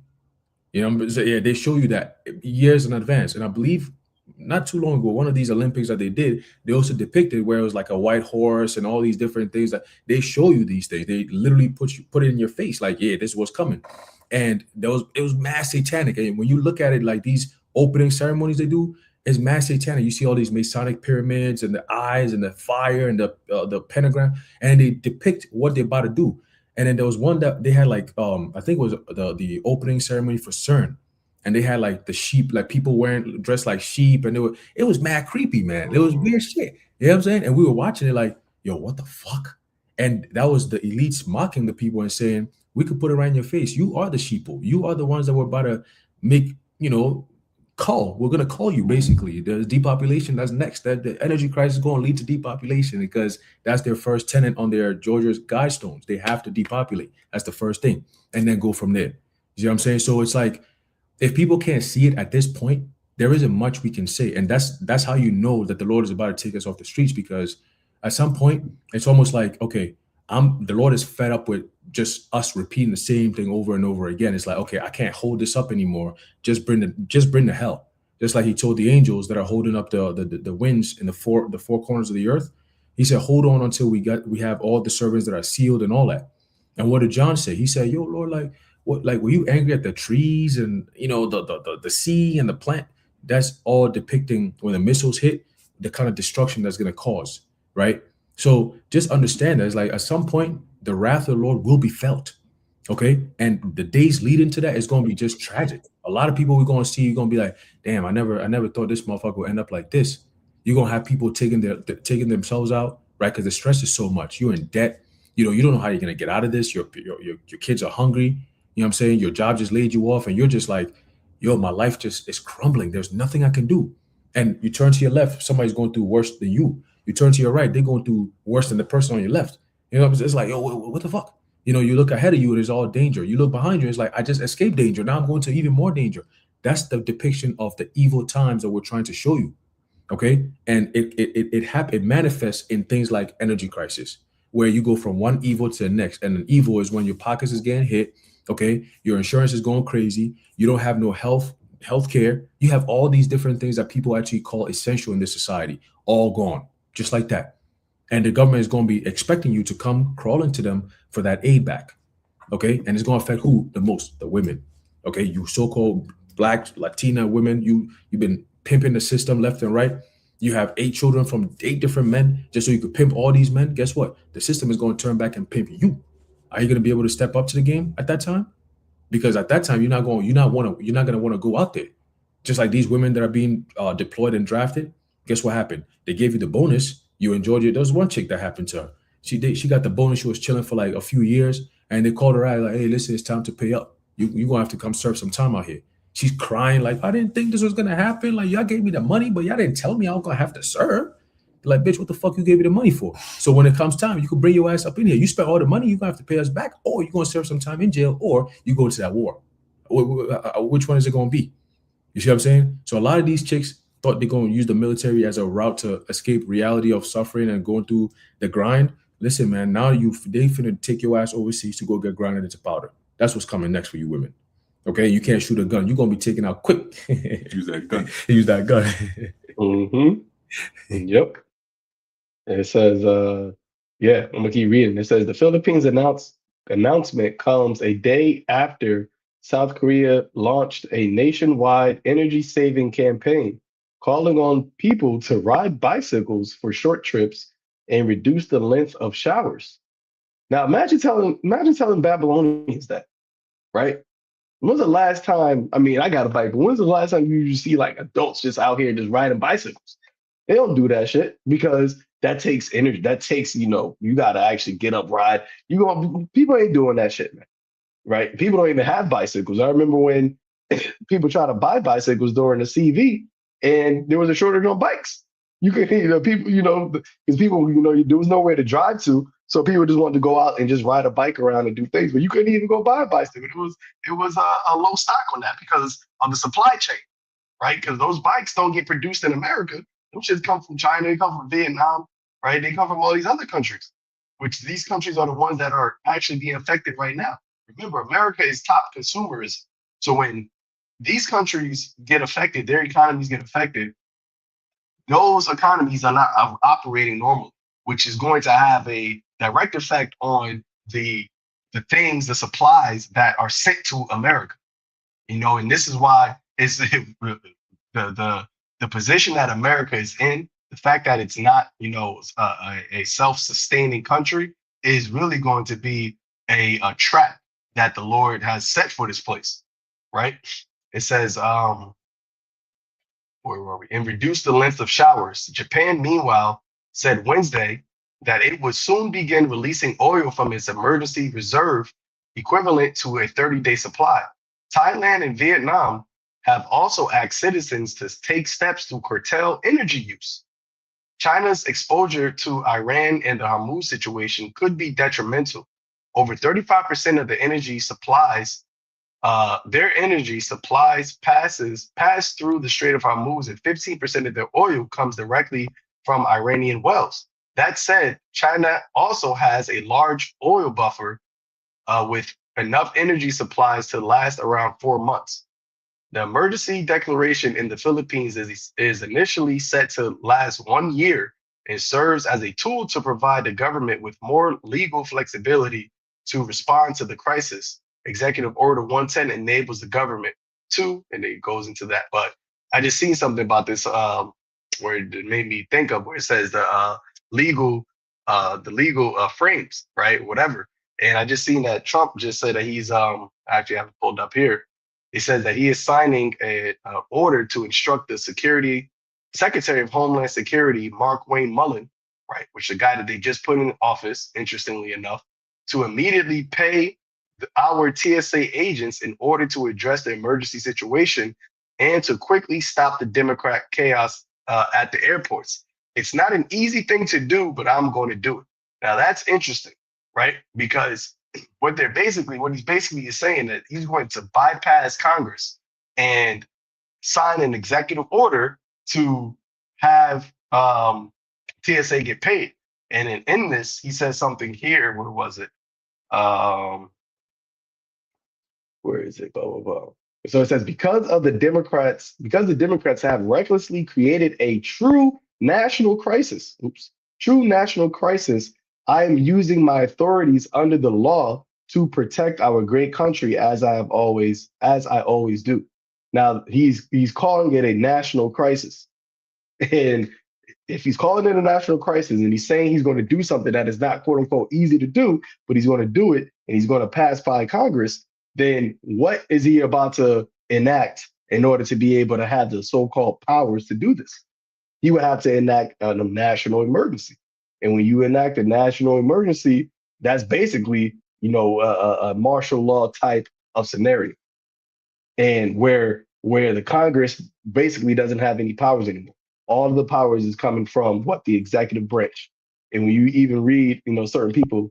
[SPEAKER 4] You know, yeah, they show you that years in advance. And I believe not too long ago, one of these Olympics that they did, they also depicted where it was like a white horse and all these different things that they show you these things. They literally put it in your face, like, yeah, this was coming. And it was mass satanic. And when you look at it, like these opening ceremonies they do, is mass satanic. You see all these Masonic pyramids and the eyes and the fire and the pentagram, and they depict what they're about to do. And then there was one that they had like I think it was the opening ceremony for CERN, and they had like the sheep, like people dressed like sheep, and it was mad creepy, man. It was weird shit. You know what I'm saying? And we were watching it like, yo, what the fuck? And that was the elites mocking the people and saying, we could put it right in your face. You are the sheeple. You are the ones that were about to make, you know, we're going to call you, basically. The depopulation, that's next. That the energy crisis is going to lead to depopulation, because that's their first tenet on their Georgia's guidestones. They have to depopulate. That's the first thing, and then go from there. You know what I'm saying? So it's like, if people can't see it at this point, there isn't much we can say. And that's how you know that the Lord is about to take us off the streets, because at some point it's almost like, okay, the Lord is fed up with just us repeating the same thing over and over again. It's like, okay, I can't hold this up anymore. Just bring the hell. Just like he told the angels that are holding up the winds in the four corners of the earth. He said, hold on until we have all the servants that are sealed and all that. And what did John say? He said, yo, Lord, like, what, like, were you angry at the trees and, you know, the sea and the plant? That's all depicting when the missiles hit, the kind of destruction that's going to cause, right? So just understand that it's like, at some point, the wrath of the Lord will be felt, okay? And the days leading to that is going to be just tragic. A lot of people we're going to see, you're going to be like, damn, I never thought this motherfucker would end up like this. You're going to have people taking themselves out, right? Because the stress is so much. You're in debt. You know, you don't know how you're going to get out of this. Your kids are hungry. You know what I'm saying? Your job just laid you off, and you're just like, yo, my life just is crumbling. There's nothing I can do. And you turn to your left, somebody's going through worse than you. You turn to your right, they're going through worse than the person on your left. You know, it's like, yo, what the fuck? You know, you look ahead of you, there's all danger. You look behind you, it's like, I just escaped danger. Now I'm going to even more danger. That's the depiction of the evil times that we're trying to show you. Okay. And it manifests in things like energy crisis, where you go from one evil to the next. And an evil is when your pockets is getting hit. Okay. Your insurance is going crazy. You don't have no health care. You have all these different things that people actually call essential in this society, all gone, just like that. And the government is going to be expecting you to come crawling to them for that aid back. Okay. And it's going to affect who the most? The women. Okay. You so-called Black, Latina women, you've been pimping the system left and right. You have 8 children from 8 different men just so you could pimp all these men. Guess what? The system is going to turn back and pimp you. Are you going to be able to step up to the game at that time? because at that time you're not going to want to go out there. Just like these women that are being deployed and drafted. Guess what happened? They gave you the bonus. You enjoyed it. There was one chick that happened to her. She got the bonus. She was chilling for like a few years, and they called her out like, "Hey, listen, it's time to pay up. You gonna have to come serve some time out here." She's crying like, "I didn't think this was gonna happen. Like, y'all gave me the money, but y'all didn't tell me I was gonna have to serve." Like, bitch, what the fuck you gave me the money for? So when it comes time, you can bring your ass up in here. You spent all the money, you're gonna have to pay us back, or you're gonna serve some time in jail, or you go to that war. Which one is it gonna be? You see what I'm saying? So a lot of these chicks thought they're going to use the military as a route to escape reality of suffering and going through the grind. Listen, man, now they finna take your ass overseas to go get grinded into powder. That's what's coming next for you women. Okay, you can't shoot a gun. You're gonna be taken out quick.
[SPEAKER 1] Use that gun.
[SPEAKER 4] Use that gun.
[SPEAKER 2] Yep. And it says, I'm gonna keep reading. It says the Philippines announcement comes a day after South Korea launched a nationwide energy-saving campaign, calling on people to ride bicycles for short trips and reduce the length of showers. Now, imagine telling Babylonians that, right? When's the last time? I mean, I got a bike, but when's the last time you see like adults just out here just riding bicycles? They don't do that shit because that takes energy. That takes, you got to actually get up, ride. People ain't doing that shit, man. Right? People don't even have bicycles. I remember when people try to buy bicycles during the CV and there was a shortage on bikes. You could, people, because people, there was nowhere to drive to. So people just wanted to go out and just ride a bike around and do things, but you couldn't even go buy a bicycle. It was a low stock on that because of the supply chain, right? Because those bikes don't get produced in America. Those shits come from China, they come from Vietnam, right? They come from all these other countries, which these countries are the ones that are actually being affected right now. Remember, America is top consumerism. So when these countries get affected, their economies get affected, those economies are not operating normally, which is going to have a direct effect on the supplies that are sent to America. And this is why it's the position that America is in, the fact that it's not, a self-sustaining country is really going to be a trap that the Lord has set for this place, right? It says, where were we? And reduce the length of showers. Japan, meanwhile, said Wednesday that it would soon begin releasing oil from its emergency reserve, equivalent to a 30-day supply. Thailand and Vietnam have also asked citizens to take steps to curtail energy use. China's exposure to Iran and the Hormuz situation could be detrimental. Over 35% of the energy supplies, their energy supplies pass through the Strait of Hormuz, and 15% of their oil comes directly from Iranian wells. That said, China also has a large oil buffer with enough energy supplies to last around 4 months. The emergency declaration in the Philippines is initially set to last 1 year and serves as a tool to provide the government with more legal flexibility to respond to the crisis. Executive Order 110 enables the government to, and it goes into that. But I just seen something about this where it made me think of where it says the legal frames, right? Whatever. And I just seen that Trump just said that he's actually I have it pulled up here. It says that he is signing an order to instruct the Secretary of Homeland Security, Mark Wayne Mullen, right, which is the guy that they just put in office, interestingly enough, to immediately pay our TSA agents in order to address the emergency situation and to quickly stop the Democrat chaos at the airports. It's not an easy thing to do, but I'm going to do it. Now that's interesting, right? Because what he's basically is saying that he's going to bypass Congress and sign an executive order to have TSA get paid. And in this, he says something here. Where was it? Where is it? Blah, blah, blah. So it says, because the Democrats have recklessly created a true national crisis, I am using my authorities under the law to protect our great country as I always do. Now he's calling it a national crisis. And if he's calling it a national crisis and he's saying he's going to do something that is not quote unquote easy to do, but he's going to do it and he's going to pass by Congress, then what is he about to enact in order to be able to have the so-called powers to do this? He would have to enact a national emergency. And when you enact a national emergency, that's basically, a martial law type of scenario, and where the Congress basically doesn't have any powers anymore. All of the powers is coming from what, the executive branch. And when you even read, certain people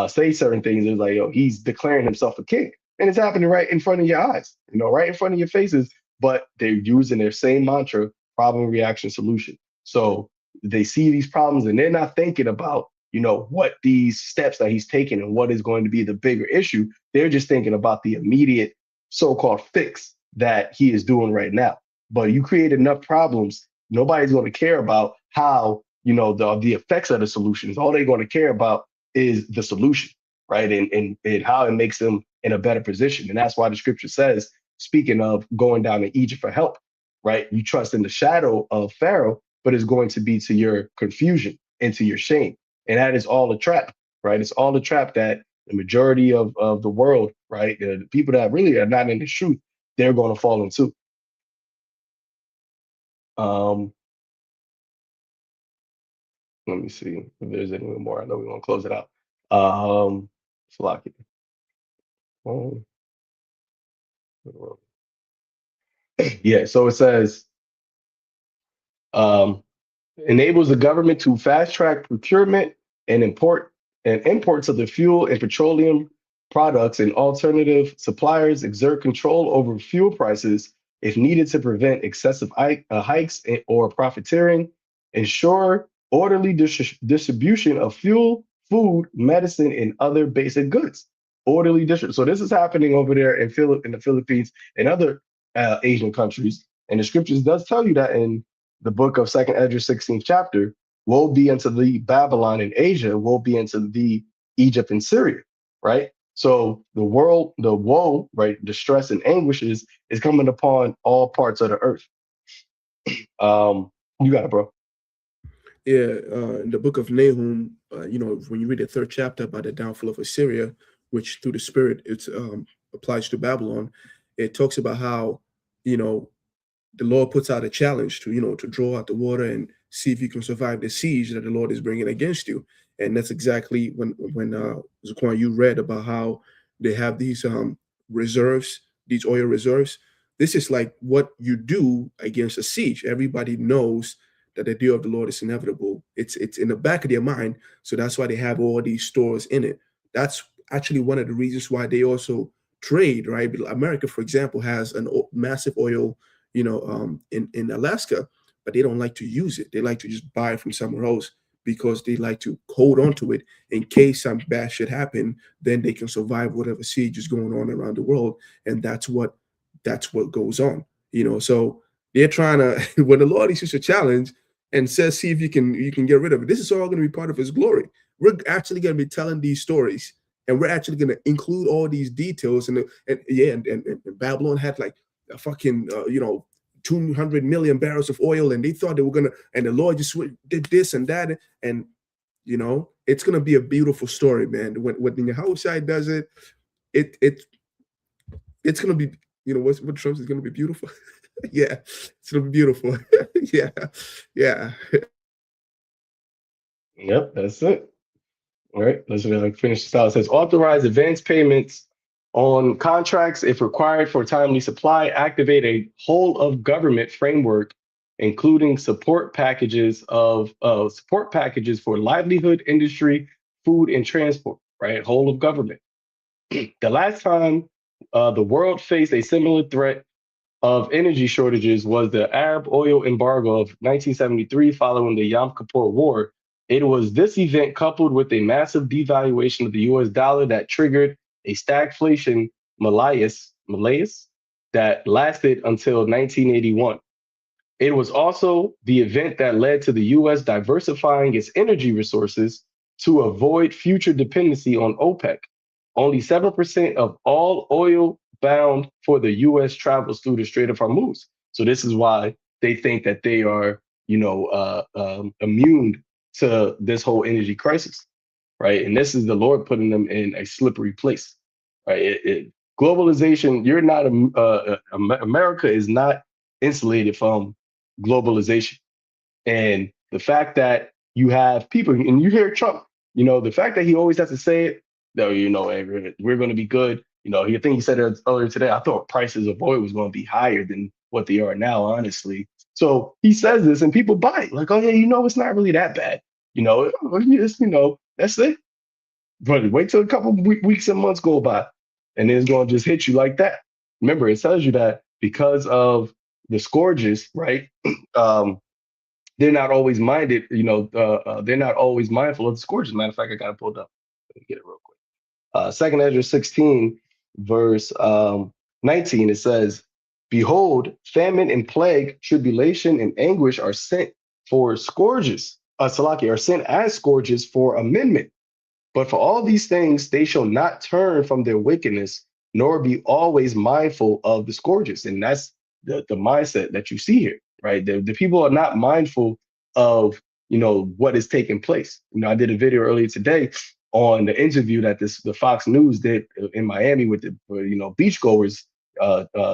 [SPEAKER 2] say certain things, it's like, he's declaring himself a king, and it's happening right in front of your eyes, right in front of your faces. But they're using their same mantra: problem, reaction, solution. So they see these problems, and they're not thinking about, what these steps that he's taking and what is going to be the bigger issue. They're just thinking about the immediate so-called fix that he is doing right now. But you create enough problems, nobody's going to care about how, the effects of the solutions. All they're going to care about is the solution, right? And how it makes them in a better position. And that's why the scripture says, speaking of going down to Egypt for help, right? You trust in the shadow of Pharaoh, but it's going to be to your confusion and to your shame. And that is all a trap, right? It's all a trap that the majority of the world, right? The people that really are not in the truth, they're going to fall into. Let me see if there's any more. I know we want to close it out. Slocky. Yeah, so it says, enables the government to fast track procurement and imports of the fuel and petroleum products, and alternative suppliers exert control over fuel prices if needed to prevent excessive hikes or profiteering, ensure orderly distribution of fuel, food, medicine, and other basic goods. Orderly distribution. So this is happening over there in the Philippines and other Asian countries. And the scriptures does tell you that in the book of 2nd Esdras 16th chapter: woe be unto the Babylon in Asia, woe be unto the Egypt and Syria, right? So the woe, right, distress and anguishes is coming upon all parts of the earth. You got it, bro.
[SPEAKER 6] Yeah, in the book of Nahum, when you read the 3rd chapter about the downfall of Assyria, which through the Spirit it applies to Babylon, it talks about how, the Lord puts out a challenge to, to draw out the water and see if you can survive the siege that the Lord is bringing against you. And that's exactly when Zaquan, you read about how they have these reserves, these oil reserves. This is like what you do against a siege. Everybody knows that the day of the Lord is inevitable. It's in the back of their mind. So that's why they have all these stores in it. That's actually one of the reasons why they also trade, right? America, for example, has a massive oil, in Alaska, but they don't like to use it. They like to just buy it from somewhere else because they like to hold on to it in case some bad shit happen. Then they can survive whatever siege is going on around the world, and that's what goes on. So they're trying to when the Lord issues a challenge and says, see if you can get rid of it. This is all going to be part of His glory. We're actually going to be telling these stories, and we're actually going to include all these details. And Babylon had like a fucking 200 million barrels of oil, and they thought they were gonna, and the Lord just did this and that, and it's gonna be a beautiful story, man. When Yahushua does it, it's gonna be, what Trump is gonna be beautiful. Yeah, it's gonna be beautiful. yeah.
[SPEAKER 2] Yep, that's it. All right, let's finish this out. It says authorize advance payments on contracts if required for timely supply, activate a whole of government framework, including support packages for livelihood, industry, food, and transport, right? Whole of government. The last time the world faced a similar threat of energy shortages was the Arab oil embargo of 1973 following the Yom Kippur War. It was this event coupled with a massive devaluation of the US dollar that triggered a stagflation malaise that lasted until 1981. It was also the event that led to the US diversifying its energy resources to avoid future dependency on OPEC. Only 7% of all oil bound for the US travels through the Strait of Hormuz. So this is why they think that they are, immune to this whole energy crisis, right? And this is the Lord putting them in a slippery place, right? globalization, you're not, America is not insulated from globalization. And the fact that you have people, and you hear Trump, the fact that he always has to say it, though, hey, we're going to be good. I think he said it earlier today. I thought prices of oil was going to be higher than what they are now, honestly. So he says this and people buy it. Like, oh, yeah, it's not really that bad. That's it. But wait till a couple weeks and months go by, and then it's going to just hit you like that. Remember, it tells you that because of the scourges, right? They're not always minded, they're not always mindful of the scourges. Matter of fact, I got it pulled up. Let me get it real quick. 2 Ezra 16, verse 19, it says, behold, famine and plague, tribulation and anguish are sent for scourges, are sent as scourges for amendment. But for all these things, they shall not turn from their wickedness, nor be always mindful of the scourges. And that's the mindset that you see here, right? The people are not mindful of, what is taking place. I did a video earlier today on the interview that the Fox News did in Miami with the, beachgoers,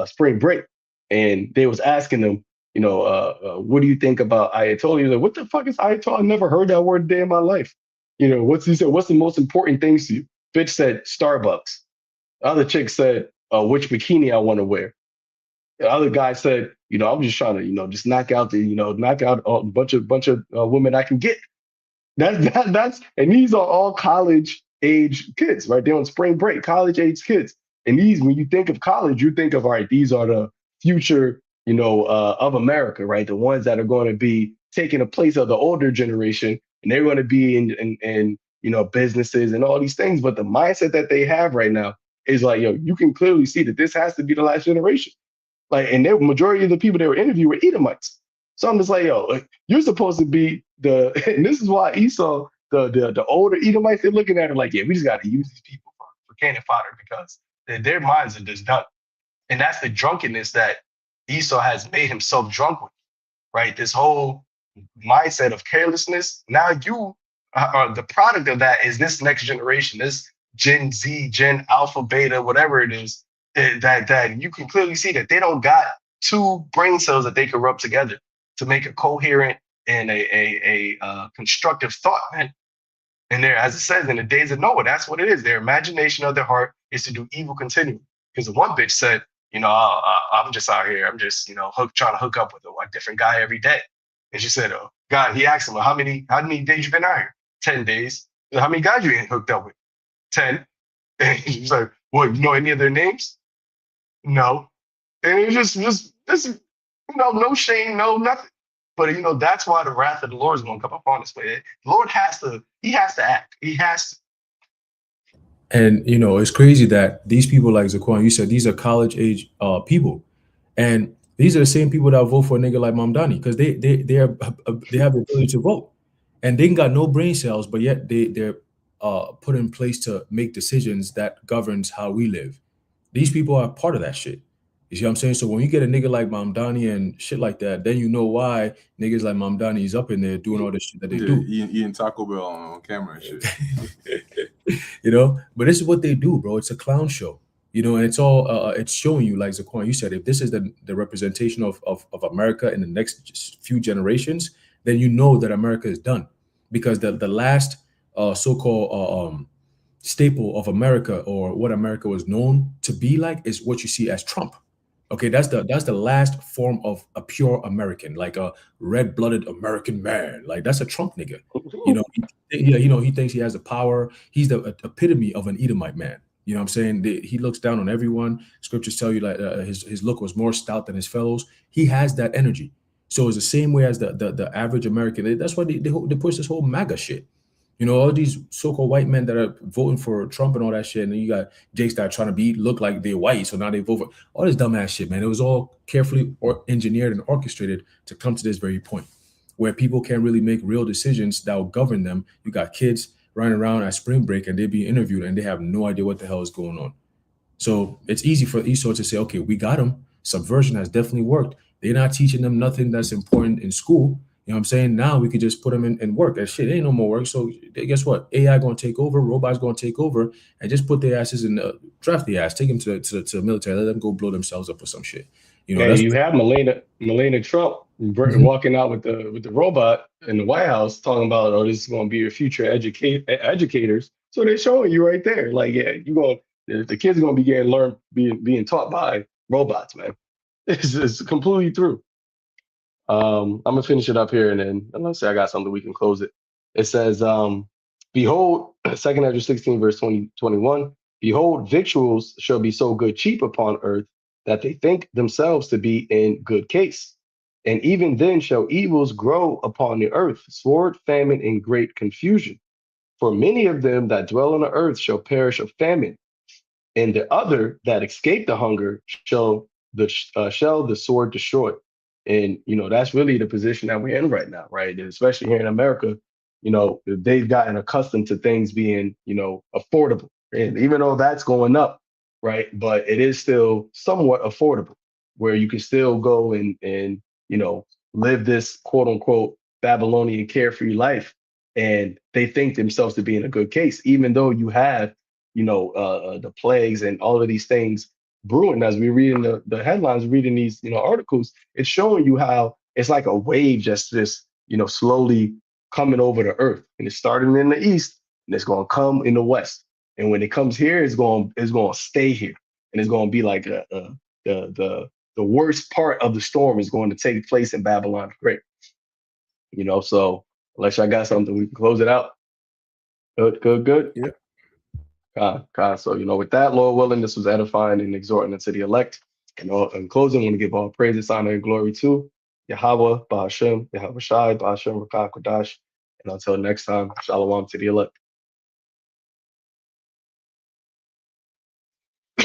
[SPEAKER 2] spring break. And they was asking them, what do you think about Ayatollah? He was like, what the fuck is Ayatollah? I never heard that word a day in my life. What's the most important things to you? Bitch said Starbucks. The other chick said, which bikini I want to wear. The other guy said, I'm just trying to, just knock out a bunch of women I can get. That's and these are all college age kids, right? They're on spring break, college age kids. And these, when you think of college, you think of, all right, these are the future, of America, right? The ones that are going to be taking the place of the older generation, and they're going to be in businesses and all these things. But the mindset that they have right now is like, you can clearly see that this has to be the last generation. Like, and the majority of the people they were interviewed were Edomites. So I'm just like, you're supposed to be and this is why Esau, the older Edomites, they're looking at it like, yeah, we just got to use these people for cannon fodder because their minds are just done. And that's the drunkenness that Esau has made himself drunk with, right? This whole mindset of carelessness. Now you are the product of that is this next generation, this Gen Z, Gen Alpha, Beta, whatever it is, that you can clearly see that they don't got two brain cells that they can rub together to make a coherent and a constructive thought, man. And there, as it says in the days of Noah, that's what it is. Their imagination of their heart is to do evil continually. Because the one bitch said, I'm just out here, I'm just, trying to hook up with a different guy every day. And she said, God, he asked him, well, how many days you been out here? 10 days. How many guys you ain't hooked up with? 10. And he's like, well, you know any of their names? No. And it's just no shame, no nothing. But that's why the wrath of the Lord is going to come upon us. The Lord has to act. He has to.
[SPEAKER 4] And it's crazy that these people, like Zaquan, you said, these are college age people, and these are the same people that vote for a nigga like Mamdani because they have the ability to vote, and they ain't got no brain cells, but yet they're put in place to make decisions that governs how we live. These people are part of that shit. You see what I'm saying? So when you get a nigga like Mamdani and shit like that, then you know why niggas like Mamdani is up in there doing all this shit that they do.
[SPEAKER 1] Eating Taco Bell on camera and
[SPEAKER 4] shit. But this is what they do, bro. It's a clown show. And it's all it's showing you, like Zaquan, you said, if this is the representation of America in the next few generations, then you know that America is done. Because the last so-called staple of America, or what America was known to be like, is what you see as Trump. Okay, that's the last form of a pure American, like a red-blooded American man. Like that's a Trump nigga. He thinks he has the power. He's the epitome of an Edomite man. You know what I'm saying? He looks down on everyone. Scriptures tell you like his look was more stout than his fellows. He has that energy. So it's the same way as the average American. That's why they push this whole MAGA shit. All these so-called white men that are voting for Trump and all that shit, and then you got Jakes that are trying to look like they're white, so now they vote for all this dumbass shit, man. It was all carefully engineered and orchestrated to come to this very point, where people can't really make real decisions that will govern them. You got kids running around at spring break, and they're being interviewed, and they have no idea what the hell is going on. So it's easy for Esau to say, okay, we got them. Subversion has definitely worked. They're not teaching them nothing that's important in school. You know what I'm saying? Now we could just put them in work. That shit ain't no more work. So guess what? AI gonna take over, robots gonna take over, and just put their asses in the draft the ass, take them to the military, let them go blow themselves up or some shit. You know,
[SPEAKER 2] Yeah,
[SPEAKER 4] that's
[SPEAKER 2] you have Melania Trump walking out with the robot in the White House talking about, oh, this is going to be your future educators. So they're showing you right there, like, yeah, the kids are going to be being taught by robots, man. It's completely true. I'm gonna finish it up here, and then unless I got something we can close it. It says, behold, 2 Ezra 16, verse 21. Behold, victuals shall be so good cheap upon earth that they think themselves to be in good case. And even then shall evils grow upon the earth, sword, famine, and great confusion. For many of them that dwell on the earth shall perish of famine, and the other that escape the hunger shall the sword destroy. And that's really the position that we're in right now, right? And especially here in America, they've gotten accustomed to things being affordable, and even though that's going up, right, but it is still somewhat affordable, where you can still go and live this quote unquote Babylonian carefree life, and they think themselves to be in a good case, even though you have the plagues and all of these things brewing. As we read in the headlines, reading these articles, it's showing you how it's like a wave just slowly coming over the earth, and it's starting in the east and it's going to come in the west, and when it comes here, it's going to stay here, and it's going to be like the worst part of the storm is going to take place in Babylon the Great. So unless I got something, we can close it out. Good.
[SPEAKER 6] Yeah.
[SPEAKER 2] So, with that, Lord willing, this was edifying and exhorting unto the elect. And in closing, I want to give all praises, honor, and glory to Yahweh, Ba'ashem, Yahweh Shai, Ba'ashem, Rakah, Kodash. And until next time, shalom to the elect.